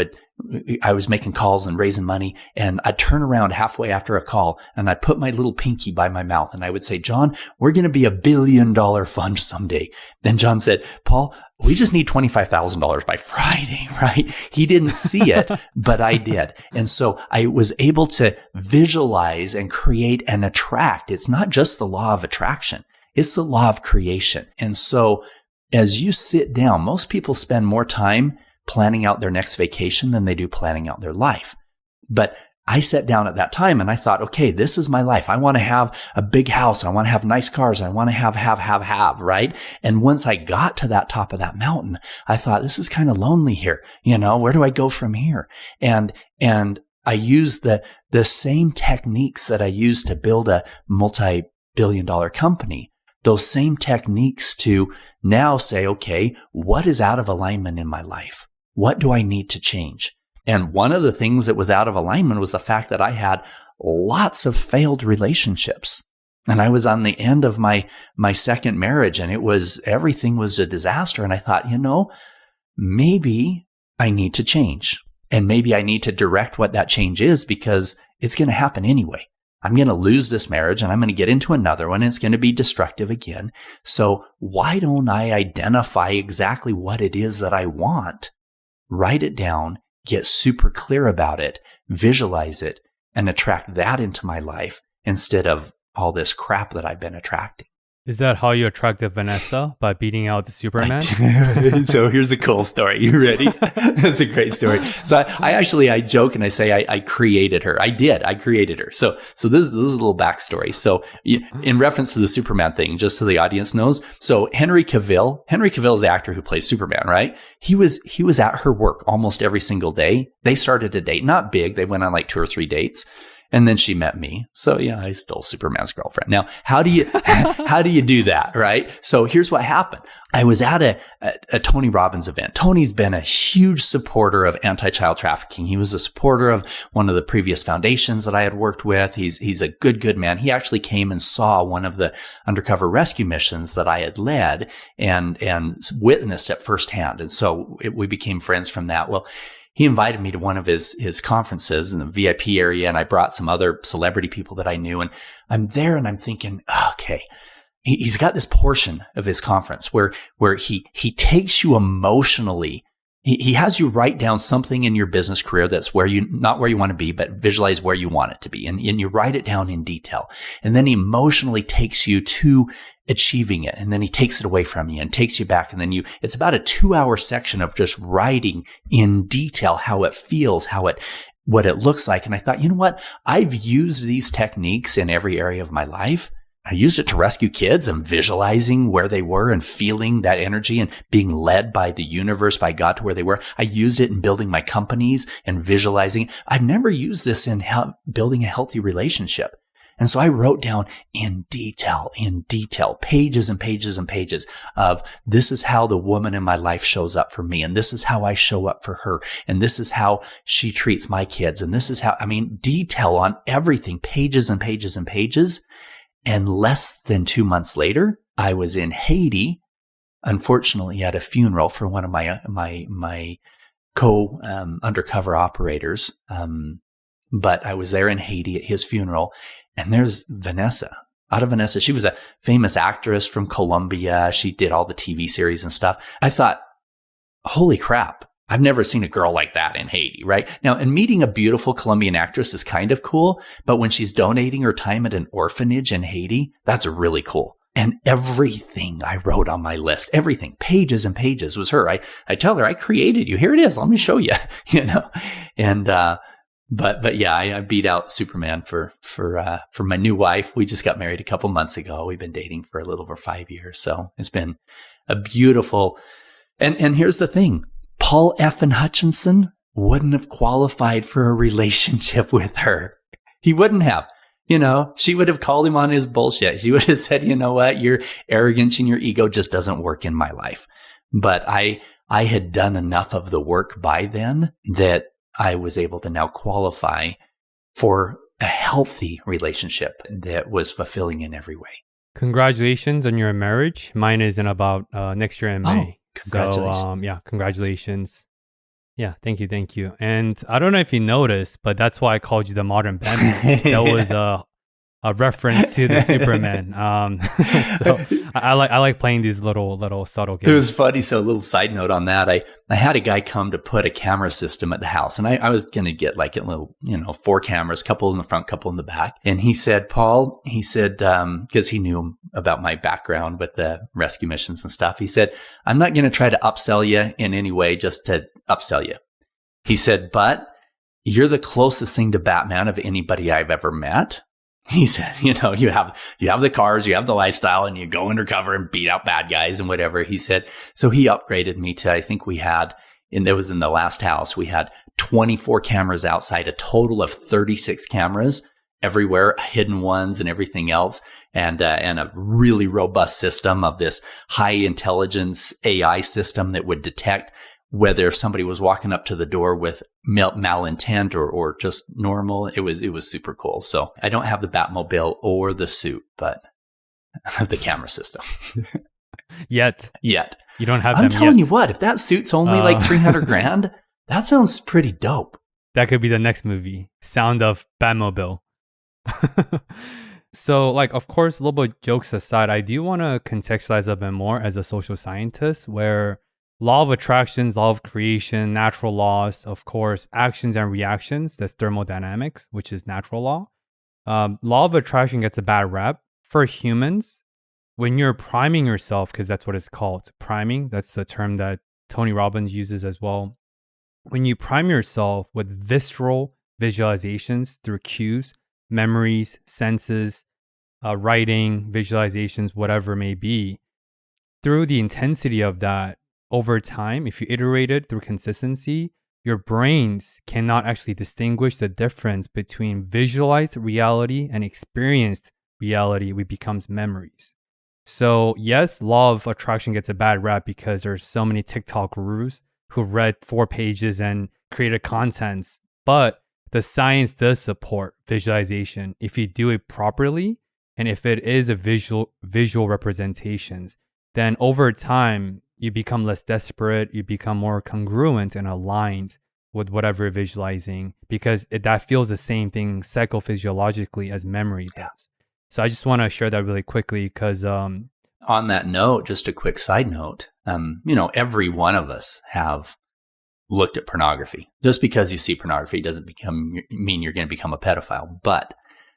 I was making calls and raising money, and I'd turn around halfway after a call and I'd put my little pinky by my mouth and I would say, "John, we're going to be $1 billion fund someday." Then John said, "Paul, we just need $25,000 by Friday," right? He didn't see it, but I did. And so I was able to visualize and create and attract. It's not just the law of attraction. It's the law of creation. And so as you sit down, most people spend more time planning out their next vacation than they do planning out their life. But I sat down at that time and I thought, okay, this is my life. I want to have a big house. I want to have nice cars. I want to have, right? And once I got to that top of that mountain, I thought, this is kind of lonely here. Where do I go from here? And I used the same techniques that I used to build a multi-billion-dollar company, those same techniques to now say, okay, what is out of alignment in my life? What do I need to change? And one of the things that was out of alignment was the fact that I had lots of failed relationships. And I was on the end of my second marriage, and everything was a disaster. And I thought, maybe I need to change. And maybe I need to direct what that change is, because it's going to happen anyway. I'm going to lose this marriage and I'm going to get into another one and it's going to be destructive again. So why don't I identify exactly what it is that I want, write it down, get super clear about it, visualize it, and attract that into my life instead of all this crap that I've been attracting? Is that how you attracted Vanessa? By beating out the Superman? So here's a cool story. You ready? That's a great story. So I joke and I say I created her. I did. I created her. So this is a little backstory. So in reference to the Superman thing, just so the audience knows. So Henry Cavill is the actor who plays Superman, right? He was at her work almost every single day. They started a date, not big. They went on like 2 or 3 dates. And then she met me. So yeah, I stole Superman's girlfriend. Now, how do you do that, right? So here's what happened. I was at a Tony Robbins event. Tony's been a huge supporter of anti-child trafficking. He was a supporter of one of the previous foundations that I had worked with. He's a good man. He actually came and saw one of the undercover rescue missions that I had led and witnessed it firsthand. And so we became friends from that. Well, he invited me to one of his conferences in the VIP area, and I brought some other celebrity people that I knew. And I'm there and I'm thinking, okay, he's got this portion of his conference where he takes you emotionally. He has you write down something in your business career that's not where you want to be, but visualize where you want it to be. And you write it down in detail. And then he emotionally takes you to achieving it. And then he takes it away from you and takes you back. And then it's about a 2-hour section of just writing in detail how it feels, what it looks like. And I thought, you know what? I've used these techniques in every area of my life. I used it to rescue kids and visualizing where they were and feeling that energy and being led by the universe, by God to where they were. I used it in building my companies and visualizing. I've never used this in building a healthy relationship. And so I wrote down in detail, pages and pages and pages of this is how the woman in my life shows up for me. And this is how I show up for her. And this is how she treats my kids. And this is how, detail on everything, pages and pages and pages. And less than 2 months later, I was in Haiti, unfortunately at a funeral for one of my undercover operators. But I was there in Haiti at his funeral, and there's Vanessa. Vanessa, she was a famous actress from Colombia. She did all the TV series and stuff. I thought, holy crap. I've never seen a girl like that in Haiti, right? Now, and meeting a beautiful Colombian actress is kind of cool, but when she's donating her time at an orphanage in Haiti, that's really cool. And everything I wrote on my list, everything, pages and pages, was her. I tell her, I created you. Here it is. Let me show you, And, but yeah, I beat out Superman for my new wife. We just got married a couple months ago. We've been dating for a little over 5 years. So it's been a beautiful, and here's the thing. Paul F. Hutchinson wouldn't have qualified for a relationship with her. He wouldn't have. She would have called him on his bullshit. She would have said, you know what, your arrogance and your ego just doesn't work in my life. But I had done enough of the work by then that I was able to now qualify for a healthy relationship that was fulfilling in every way. Congratulations on your marriage. Mine is in about next year in May. Congratulations. So, congratulations. Yeah, thank you. And I don't know if you noticed, but that's why I called you the modern Batman. That was a reference to the Superman. So I like playing these little subtle games. It was funny. So a little side note on that, I had a guy come to put a camera system at the house, and I was going to get like a little, 4 cameras, couple in the front, couple in the back. And he said, Paul, because he knew about my background with the rescue missions and stuff. He said, I'm not going to try to upsell you in any way just to upsell you. He said, but you're the closest thing to Batman of anybody I've ever met. He said, you have the cars, you have the lifestyle, and you go undercover and beat out bad guys and whatever. He said, so he upgraded me to, I think we had, and it was in the last house, we had 24 cameras outside, a total of 36 cameras everywhere, hidden ones and everything else, and a really robust system of this high intelligence AI system that would detect whether if somebody was walking up to the door with malintent or just normal. It was super cool. So I don't have the Batmobile or the suit, but I have the camera system. Yet. You don't have I'm them telling yet. you what, if that suit's only like 300 grand, that sounds pretty dope. That could be the next movie. Sound of Batmobile. So, of course, a little bit jokes aside, I do want to contextualize a bit more as a social scientist, where law of attractions, law of creation, natural laws, of course, actions and reactions, that's thermodynamics, which is natural law. Law of attraction gets a bad rap. For humans, when you're priming yourself, because that's what it's called, priming, that's the term that Tony Robbins uses as well. When you prime yourself with visceral visualizations through cues, memories, senses, writing, visualizations, whatever it may be, through the intensity of that over time, if you iterate it through consistency, your brains cannot actually distinguish the difference between visualized reality and experienced reality, which becomes memories. So yes, law of attraction gets a bad rap because there's so many TikTok gurus who read 4 pages and created contents, but the science does support visualization if you do it properly, and if it is a visual representations, then over time you become less desperate, you become more congruent and aligned with whatever you're visualizing, because that feels the same thing psychophysiologically as memory does. So I just want to share that really quickly because on that note, just a quick side note, every one of us have looked at pornography. Just because you see pornography doesn't mean you're going to become a pedophile. But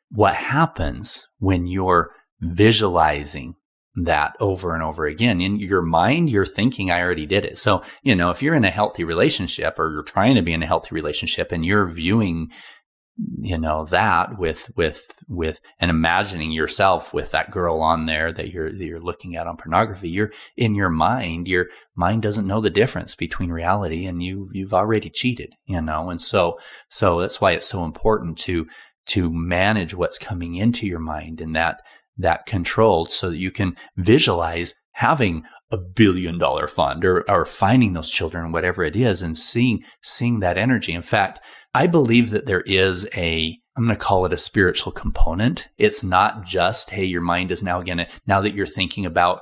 what happens when you're visualizing that over and over again in your mind, you're thinking, I already did it. So, if you're in a healthy relationship or you're trying to be in a healthy relationship and you're viewing that with and imagining yourself with that girl on there that you're looking at on pornography, you're in your mind doesn't know the difference between reality and you've already cheated, and so that's why it's so important to manage what's coming into your mind and that controlled so that you can visualize having $1 billion fund or finding those children, whatever it is, and seeing that energy. In fact, I believe that there is I'm going to call it a spiritual component. It's not just, hey, your mind is now that you're thinking about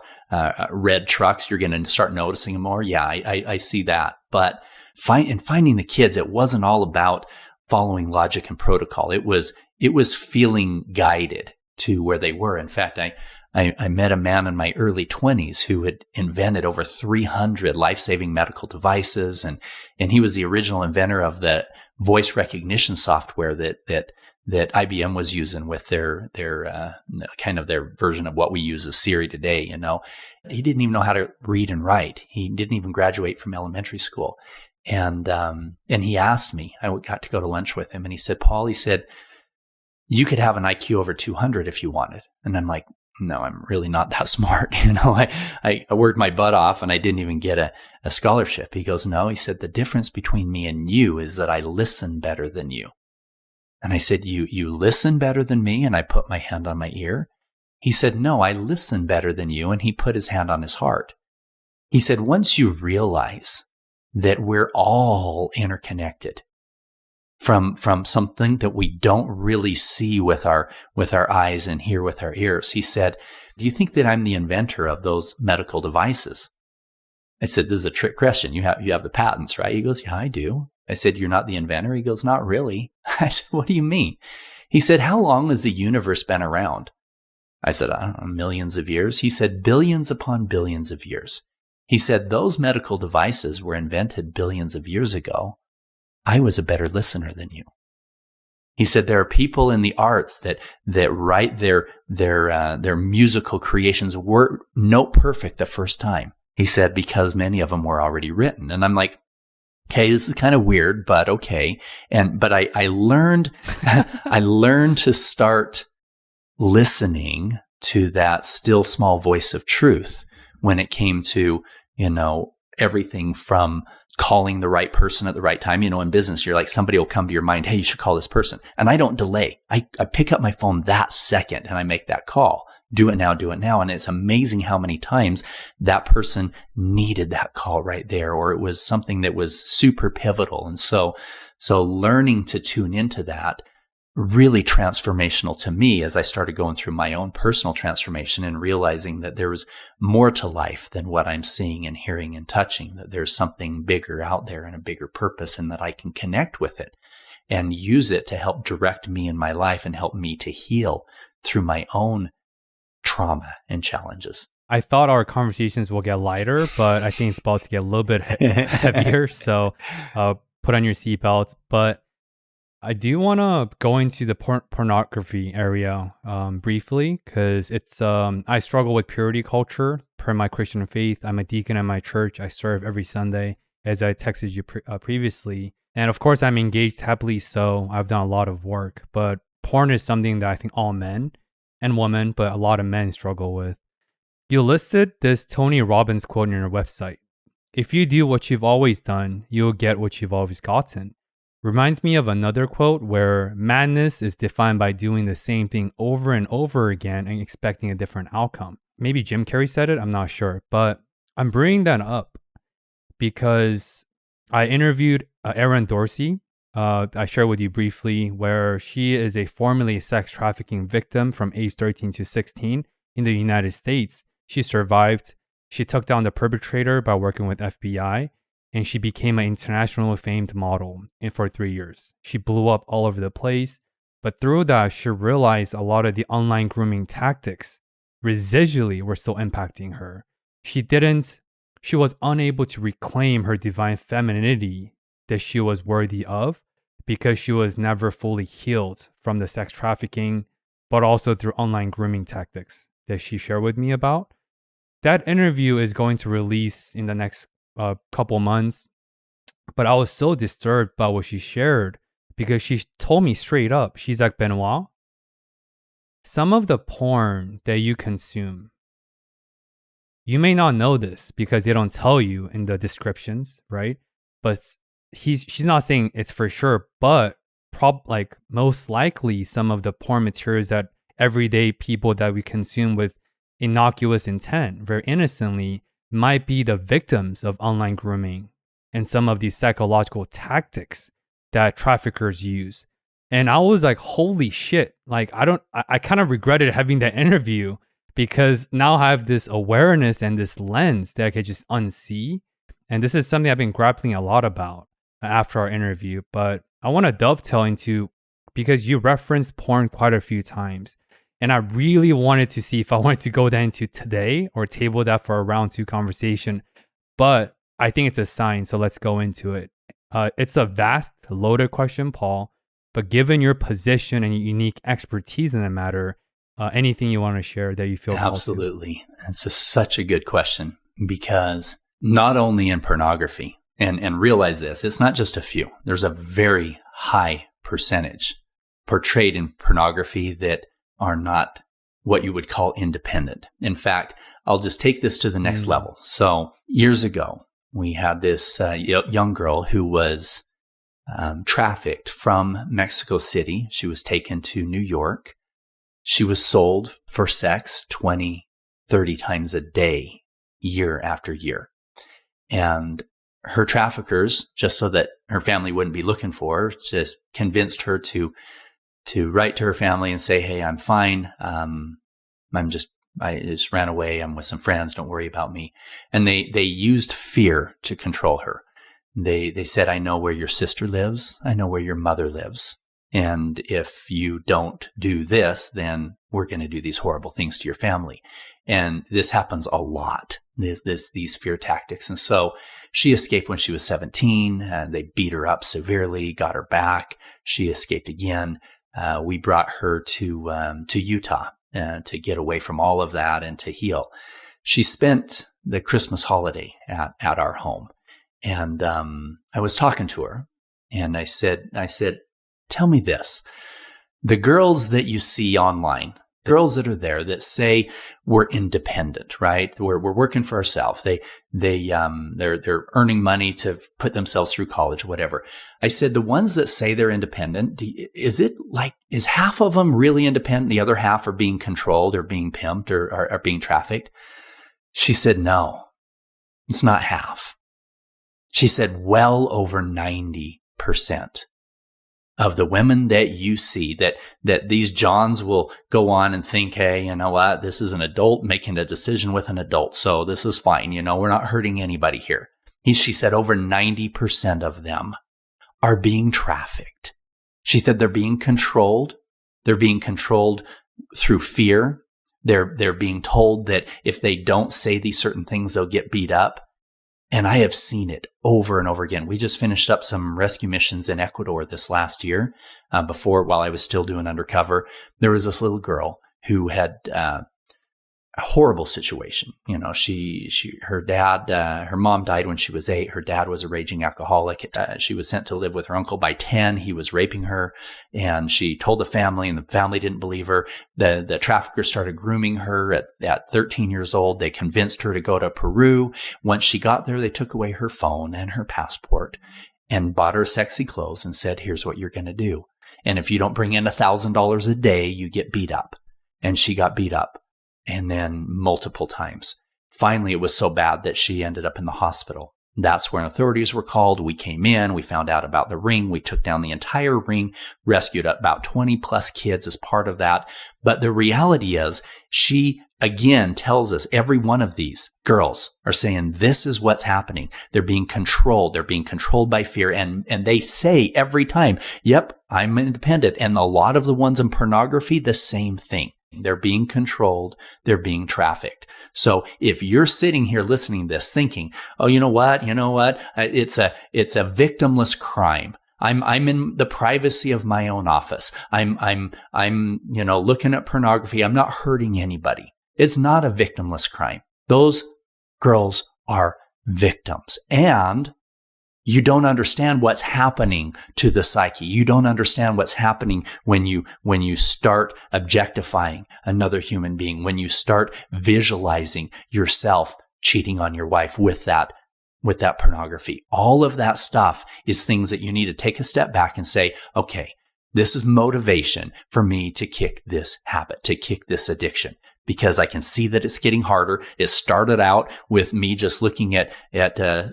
red trucks, you're going to start noticing them more. Yeah, I see that. But finding the kids, it wasn't all about following logic and protocol. It was feeling guided to where they were. In fact, I met a man in my early 20s who had invented over 300 life-saving medical devices, and he was the original inventor of the voice recognition software that IBM was using with their kind of their version of what we use as Siri today. He didn't even know how to read and write. He didn't even graduate from elementary school, and he asked me. I got to go to lunch with him, and he said, "Paul," he said, "you could have an IQ over 200 if you wanted." And I'm like, no, I'm really not that smart. I worked my butt off and I didn't even get a scholarship. He goes, no, he said, the difference between me and you is that I listen better than you. And I said, you listen better than me? And I put my hand on my ear. He said, no, I listen better than you. And he put his hand on his heart. He said, once you realize that we're all interconnected, from something that we don't really see with our eyes and hear with our ears. He said, do you think that I'm the inventor of those medical devices? I said, this is a trick question. You have the patents, right? He goes, yeah, I do. I said, you're not the inventor? He goes, not really. I said, what do you mean? He said, how long has the universe been around? I said, I don't know, millions of years. He said, billions upon billions of years. He said, those medical devices were invented billions of years ago. I was a better listener than you. He said there are people in the arts that write their musical creations were note perfect the first time. He said because many of them were already written. And I'm like, okay, this is kind of weird, but okay. But I learned I learned to start listening to that still small voice of truth when it came to, everything from calling the right person at the right time. In business, you're like, somebody will come to your mind, hey, you should call this person. And I don't delay. I pick up my phone that second and I make that call. Do it now. And it's amazing how many times that person needed that call right there, or it was something that was super pivotal. And so learning to tune into that, really transformational to me as I started going through my own personal transformation and realizing that there was more to life than what I'm seeing and hearing and touching, that there's something bigger out there and a bigger purpose, and that I can connect with it and use it to help direct me in my life and help me to heal through my own trauma and challenges. I thought our conversations will get lighter, but I think it's about to get a little bit heavier. So put on your seatbelts. But I do want to go into the pornography area briefly because it's I struggle with purity culture per my Christian faith. I'm a deacon at my church. I serve every Sunday, as I texted you previously. And of course, I'm engaged happily, so I've done a lot of work. But porn is something that I think all men and women, but a lot of men struggle with. You listed this Tony Robbins quote on your website. If you do what you've always done, you'll get what you've always gotten. Reminds me of another quote where madness is defined by doing the same thing over and over again and expecting a different outcome. Maybe Jim Carrey said it, I'm not sure. But I'm bringing that up because I interviewed Erin Dorsey. I shared with you briefly where she is a formerly sex trafficking victim from age 13 to 16 in the United States. She survived. She took down the perpetrator by working with FBI, and she became an internationally famed model for 3 years. She blew up all over the place, but through that, she realized a lot of the online grooming tactics residually were still impacting her. She was unable to reclaim her divine femininity that she was worthy of because she was never fully healed from the sex trafficking, but also through online grooming tactics that she shared with me about. That interview is going to release in the next couple months, but I was so disturbed by what she shared because she told me straight up, she's like, Benoit, some of the porn that you consume, you may not know this because they don't tell you in the descriptions, right? But she's not saying it's for sure, but most likely some of the porn materials that everyday people that we consume with innocuous intent, very innocently, might be the victims of online grooming and some of these psychological tactics that traffickers use. And I was like, holy shit. Like, I kind of regretted having that interview because now I have this awareness and this lens that I could just unsee. And this is something I've been grappling a lot about after our interview. But I want to dovetail into, because you referenced porn quite a few times. And I really wanted to see if I wanted to go down into today or table that for a round 2 conversation. But I think it's a sign, so let's go into it. It's a vast, loaded question, Paul. But given your position and your unique expertise in the matter, anything you want to share that you feel Absolutely. It's such a good question because not only in pornography, and realize this, it's not just a few. There's a very high percentage portrayed in pornography that are not what you would call independent. In fact, I'll just take this to the next level. So years ago, we had this young girl who was trafficked from Mexico City. She was taken to New York. She was sold for sex 20, 30 times a day, year after year. And her traffickers, just so that her family wouldn't be looking for her, just convinced her to write to her family and say, hey, I'm fine. I just ran away. I'm with some friends. Don't worry about me. And they used fear to control her. They said, I know where your sister lives. I know where your mother lives. And if you don't do this, then we're going to do these horrible things to your family. And this happens a lot, these fear tactics. And so she escaped when she was 17. They beat her up severely, got her back. She escaped again. We brought her to Utah to get away from all of that and to heal. She spent the Christmas holiday at our home. And I was talking to her, and I said, tell me this. The girls that you see online, girls that are there that say we're independent, right? We're working for ourselves. They're earning money to put themselves through college, whatever. I said, the ones that say they're independent, is half of them really independent? The other half are being controlled or being pimped or are being trafficked? She said, no, it's not half. She said, well over 90% of the women that you see, that these Johns will go on and think, hey, you know what, this is an adult making a decision with an adult, so this is fine. We're not hurting anybody here. She said over 90% of them are being trafficked. She said they're being controlled. They're being controlled through fear. They're being told that if they don't say these certain things, they'll get beat up. And I have seen it over and over again. We just finished up some rescue missions in Ecuador this last year. While I was still doing undercover, there was this little girl who had a horrible situation. You know, her mom died when she was 8. Her dad was a raging alcoholic. She was sent to live with her uncle by 10. He was raping her, and she told the family, and the family didn't believe her. The traffickers started grooming her at 13 years old. They convinced her to go to Peru. Once she got there, they took away her phone and her passport and bought her sexy clothes and said, here's what you're going to do. And if you don't bring in $1,000 a day, you get beat up. And she got beat up. And then multiple times. Finally, it was so bad that she ended up in the hospital. That's when authorities were called. We came in, we found out about the ring. We took down the entire ring, rescued about 20 plus kids as part of that. But the reality is, she again tells us every one of these girls are saying, this is what's happening. They're being controlled. They're being controlled by fear. And they say every time, yep, I'm independent. And a lot of the ones in pornography, the same thing. They're being controlled. They're being trafficked. So if you're sitting here listening to this thinking, oh, you know what? It's a victimless crime. I'm in the privacy of my own office. I'm looking at pornography. I'm not hurting anybody. It's not a victimless crime. Those girls are victims. And you don't understand what's happening to the psyche. You don't understand what's happening when you start objectifying another human being, when you start visualizing yourself cheating on your wife with that pornography. All of that stuff is things that you need to take a step back and say, okay, this is motivation for me to kick this habit, to kick this addiction. Because I can see that it's getting harder. It started out with me just looking at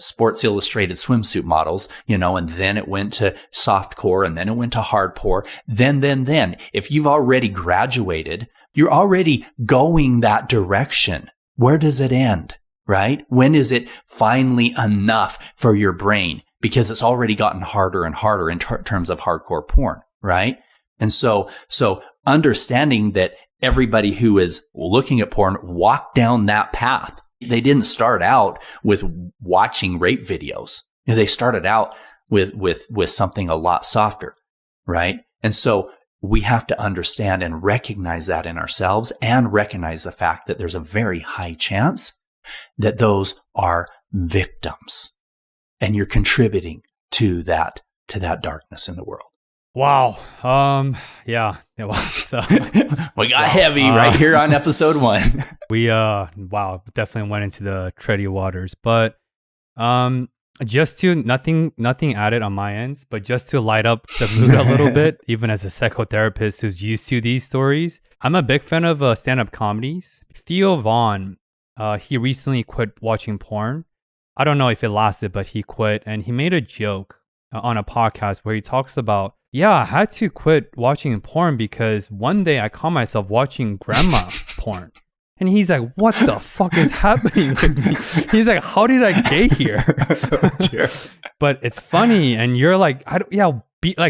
Sports Illustrated swimsuit models, and then it went to softcore, and then it went to hardcore. Then, if you've already graduated, you're already going that direction. Where does it end, right? When is it finally enough for your brain? Because it's already gotten harder and harder in terms of hardcore porn, right? And so understanding that everybody who is looking at porn walked down that path. They didn't start out with watching rape videos. They started out with something a lot softer, right? And so we have to understand and recognize that in ourselves, and recognize the fact that there's a very high chance that those are victims, and you're contributing to that darkness in the world. Wow. Yeah. So we got heavy right here on episode 1. We definitely went into the tready waters, but just to nothing added on my end, but just to light up the mood a little bit, even as a psychotherapist who's used to these stories, I'm a big fan of stand-up comedies. Theo Vaughn, he recently quit watching porn. I don't know if it lasted, but he quit, and he made a joke on a podcast where he talks about, I had to quit watching porn because one day I caught myself watching grandma porn. And he's like, what the fuck is happening with me? He's like, how did I get here? But it's funny. And you're like,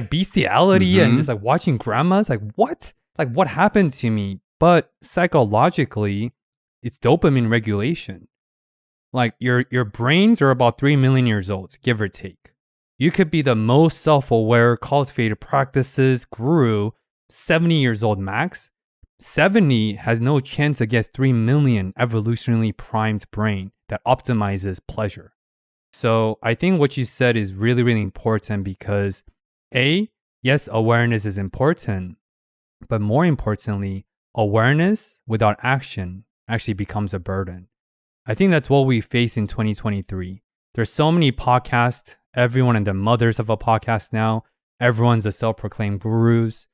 bestiality and just like watching grandmas. Like, what? Like, what happened to me? But psychologically, it's dopamine regulation. Like your brains are about 3 million years old, give or take. You could be the most self-aware, cultivated practices guru, 70 years old max. 70 has no chance against 3 million evolutionarily primed brain that optimizes pleasure. So I think what you said is really, really important because yes, awareness is important, but more importantly, awareness without action actually becomes a burden. I think that's what we face in 2023. There's so many podcasts. Everyone and the mothers of a podcast now. Everyone's a self-proclaimed gurus.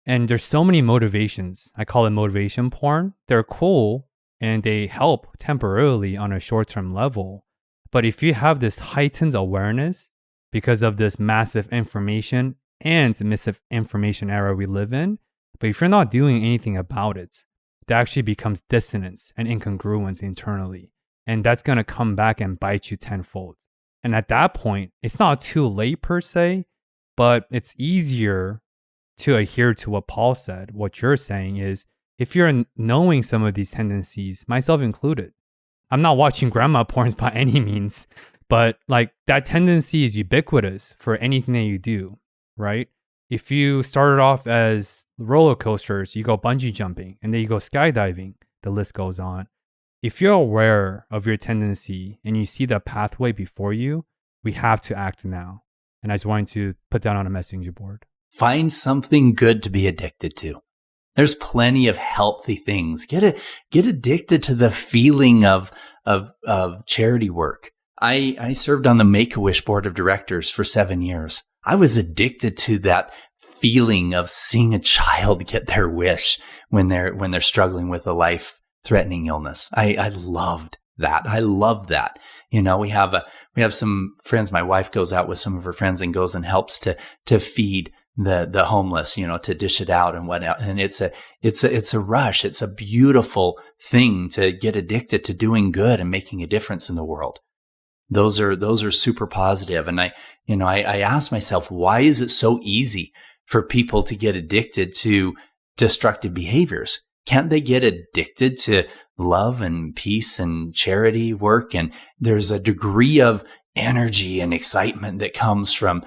And there's so many motivations. I call it motivation porn. They're cool and they help temporarily on a short-term level. But if you have this heightened awareness because of this massive information and misinformation era we live in, but if you're not doing anything about it, that actually becomes dissonance and incongruence internally. And that's going to come back and bite you tenfold. And at that point, it's not too late per se, but it's easier to adhere to what Paul said. What you're saying is, if you're knowing some of these tendencies, myself included, I'm not watching grandma porns by any means, but like that tendency is ubiquitous for anything that you do, right? If you started off as roller coasters, you go bungee jumping, and then you go skydiving, the list goes on. If you're aware of your tendency and you see the pathway before you, we have to act now. And I just wanted to put that on a messenger board. Find something good to be addicted to. There's plenty of healthy things. Get addicted to the feeling of charity work. I served on the Make-A-Wish board of directors for 7 years. I was addicted to that feeling of seeing a child get their wish when they're struggling with a life-threatening illness. I loved that. I loved that. You know, we have some friends. My wife goes out with some of her friends and goes and helps to feed the homeless, you know, to dish it out and whatnot. And it's a rush. It's a beautiful thing to get addicted to doing good and making a difference in the world. Those are super positive. And I ask myself, why is it so easy for people to get addicted to destructive behaviors? Can't they get addicted to love and peace and charity work? And there's a degree of energy and excitement that comes from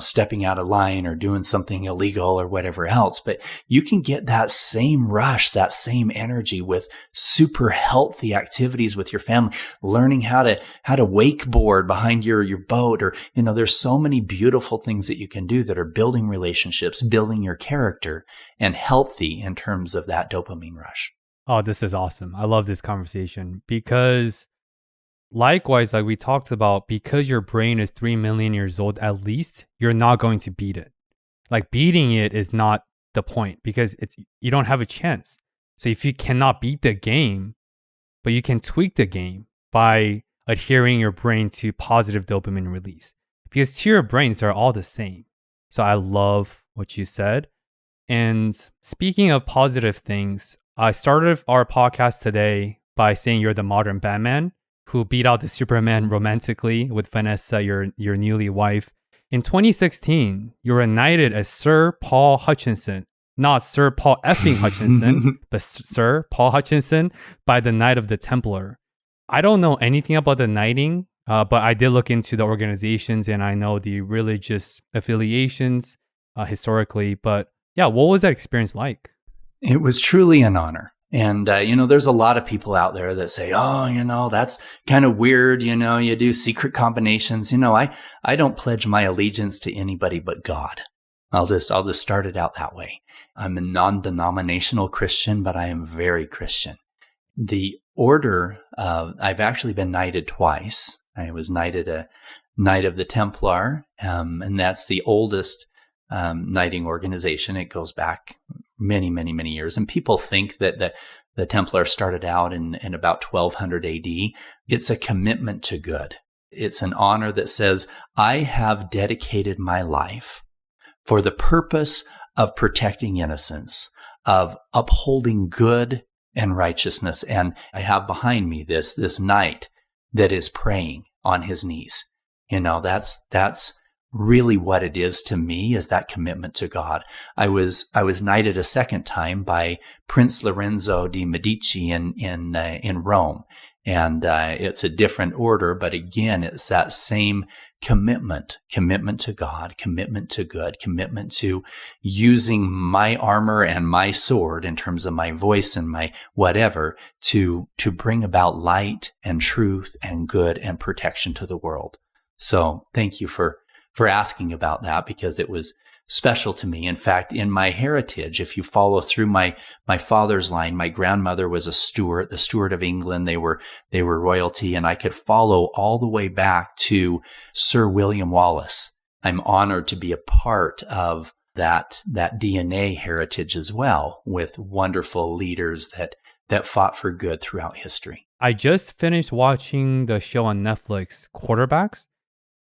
stepping out of line or doing something illegal or whatever else. But you can get that same rush, that same energy with super healthy activities with your family, learning how to wakeboard behind your boat, or, you know, there's so many beautiful things that you can do that are building relationships, building your character, and healthy in terms of that dopamine rush. Oh, this is awesome. I love this conversation because likewise, like we talked about, because your brain is 3 million years old, at least you're not going to beat it. Like beating it is not the point because you don't have a chance. So if you cannot beat the game, but you can tweak the game by adhering your brain to positive dopamine release, because to your brains, they're all the same. So I love what you said. And speaking of positive things, I started our podcast today by saying you're the modern Batman who beat out the Superman romantically with Vanessa, your newly wife. In 2016, you were knighted as Sir Paul Hutchinson, not Sir Paul effing Hutchinson, but Sir Paul Hutchinson by the Knight of the Templar. I don't know anything about the knighting, but I did look into the organizations and I know the religious affiliations historically. But yeah, what was that experience like? It was truly an honor. And, there's a lot of people out there that say, oh, that's kind of weird. You do secret combinations. I don't pledge my allegiance to anybody but God. I'll just start it out that way. I'm a non-denominational Christian, but I am very Christian. The order, I've actually been knighted twice. I was knighted a Knight of the Templar, and that's the oldest knighting organization. It goes back many, many, many years. And people think that the Templars started out in about 1200 AD. It's a commitment to good. It's an honor that says, I have dedicated my life for the purpose of protecting innocence, of upholding good and righteousness. And I have behind me this knight that is praying on his knees. That's really what it is to me, is that commitment to God. I was knighted a second time by Prince Lorenzo di Medici in Rome, and it's a different order, but again, it's that same commitment to God, commitment to good, commitment to using my armor and my sword in terms of my voice and my whatever to bring about light and truth and good and protection to the world. So thank you for asking about that, because it was special to me. In fact, in my heritage, if you follow through my father's line, my grandmother was a Stuart, the Stuart of England. They were royalty, and I could follow all the way back to Sir William Wallace. I'm honored to be a part of that DNA heritage as well, with wonderful leaders that fought for good throughout history. I just finished watching the show on Netflix, Quarterbacks.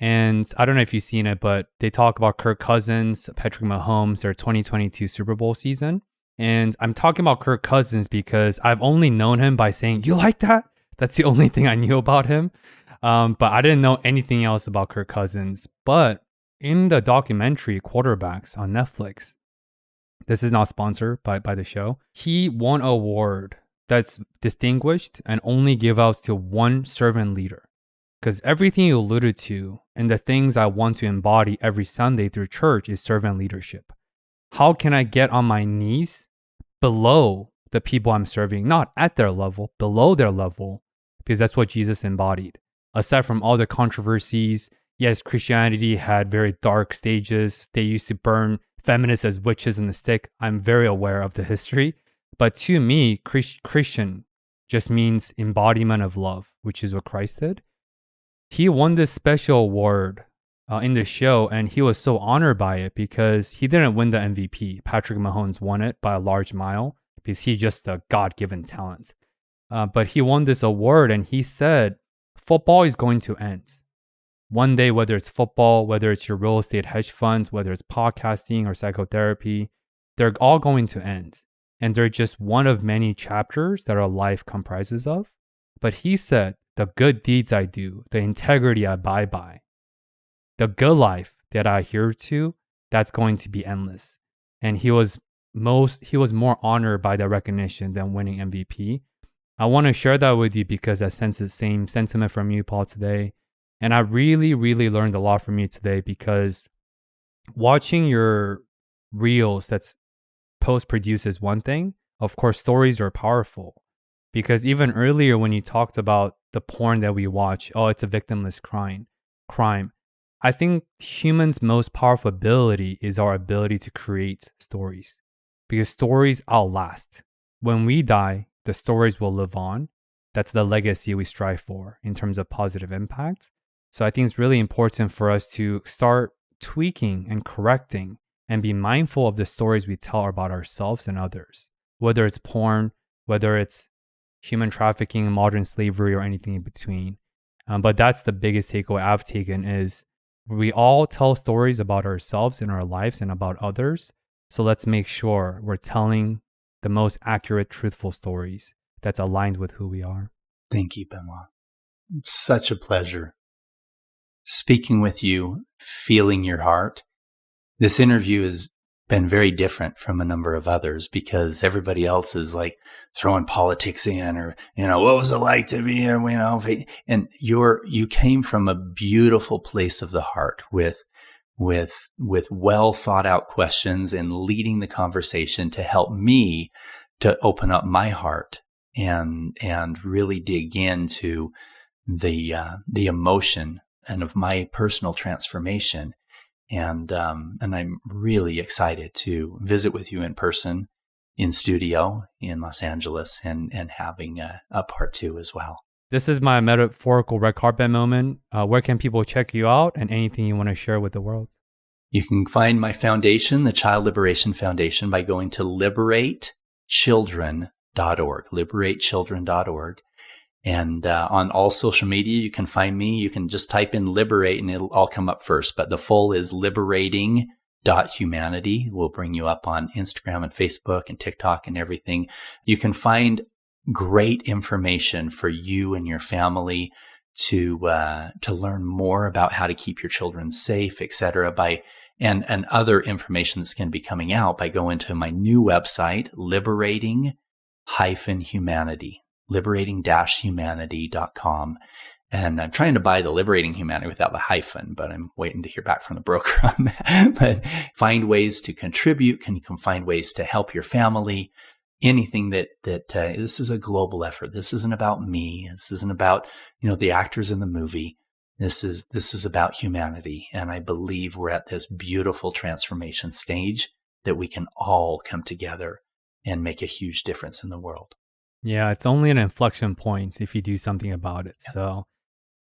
And I don't know if you've seen it, but they talk about Kirk Cousins, Patrick Mahomes, their 2022 Super Bowl season. And I'm talking about Kirk Cousins because I've only known him by saying, you like that? That's the only thing I knew about him. But I didn't know anything else about Kirk Cousins. But in the documentary Quarterbacks on Netflix, this is not sponsored by the show, he won an award that's distinguished and only give out to one servant leader. Because everything you alluded to and the things I want to embody every Sunday through church is servant leadership. How can I get on my knees below the people I'm serving, not at their level, below their level, because that's what Jesus embodied. Aside from all the controversies, yes, Christianity had very dark stages. They used to burn feminists as witches in the stick. I'm very aware of the history. But to me, Christian just means embodiment of love, which is what Christ did. He won this special award in the show, and he was so honored by it because he didn't win the MVP. Patrick Mahomes won it by a large mile because he's just a God-given talent. But he won this award, and he said, football is going to end. One day, whether it's football, whether it's your real estate hedge funds, whether it's podcasting or psychotherapy, they're all going to end. And they're just one of many chapters that our life comprises of. But he said, the good deeds I do, the integrity I abide by, the good life that I adhere to, that's going to be endless. And he was more honored by that recognition than winning MVP. I want to share that with you because I sense the same sentiment from you, Paul, today. And I really, really learned a lot from you today because watching your reels that's post-produced is one thing. Of course, stories are powerful. Because even earlier when you talked about the porn that we watch, oh, it's a victimless crime. I think humans' most powerful ability is our ability to create stories. Because stories outlast. When we die, the stories will live on. That's the legacy we strive for in terms of positive impact. So I think it's really important for us to start tweaking and correcting and be mindful of the stories we tell about ourselves and others, whether it's porn, whether it's human trafficking, modern slavery, or anything in between. But that's the biggest takeaway I've taken is we all tell stories about ourselves in our lives and about others. So let's make sure we're telling the most accurate, truthful stories that's aligned with who we are. Thank you, Benoit. Such a pleasure speaking with you, feeling your heart. This interview has been very different from a number of others because everybody else is like throwing politics in or, what was it like to be here, and you came from a beautiful place of the heart with well thought out questions and leading the conversation to help me to open up my heart and really dig into the emotion and of my personal transformation. And I'm really excited to visit with you in person in studio in Los Angeles and having a part 2 as well. This is my metaphorical red carpet moment. Where can people check you out and anything you want to share with the world? You can find my foundation, the Child Liberation Foundation, by going to liberatechildren.org, liberatechildren.org. And on all social media, you can find me. You can just type in liberate and it'll all come up first. But the full is liberating.humanity. We'll bring you up on Instagram and Facebook and TikTok and everything. You can find great information for you and your family to learn more about how to keep your children safe, etc. And other information that's going to be coming out by going to my new website, liberating-humanity. liberating-humanity.com. And I'm trying to buy the Liberating Humanity without the hyphen, but I'm waiting to hear back from the broker on that. But find ways to contribute, can find ways to help your family, anything that this is a global effort. This isn't about me. This isn't about, the actors in the movie. This is about humanity. And I believe we're at this beautiful transformation stage that we can all come together and make a huge difference in the world. Yeah, it's only an inflection point if you do something about it. Yeah. So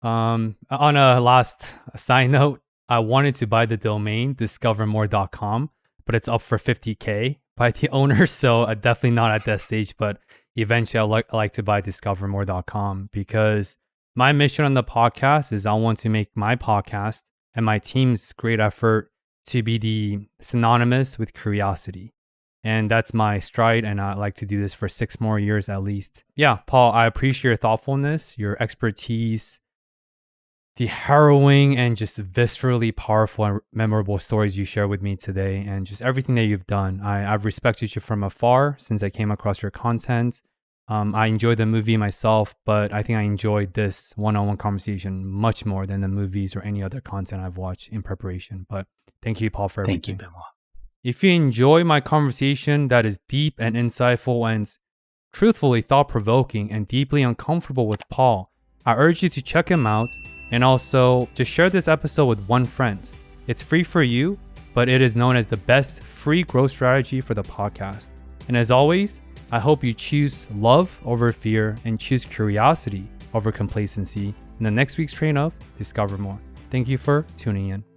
on a last side note, I wanted to buy the domain discovermore.com, but it's up for $50,000 by the owner. So definitely not at that stage, but eventually I like to buy discovermore.com because my mission on the podcast is I want to make my podcast and my team's great effort to be synonymous with curiosity. And that's my stride, and I'd like to do this for 6 more years at least. Yeah, Paul, I appreciate your thoughtfulness, your expertise, the harrowing and just viscerally powerful and memorable stories you share with me today, and just everything that you've done. I've respected you from afar since I came across your content. I enjoyed the movie myself, but I think I enjoyed this one-on-one conversation much more than the movies or any other content I've watched in preparation. But thank you, Paul, for everything. Thank you, Benoit. If you enjoy my conversation that is deep and insightful and truthfully thought-provoking and deeply uncomfortable with Paul, I urge you to check him out and also just share this episode with one friend. It's free for you, but it is known as the best free growth strategy for the podcast. And as always, I hope you choose love over fear and choose curiosity over complacency in the next week's train of Discover More. Thank you for tuning in.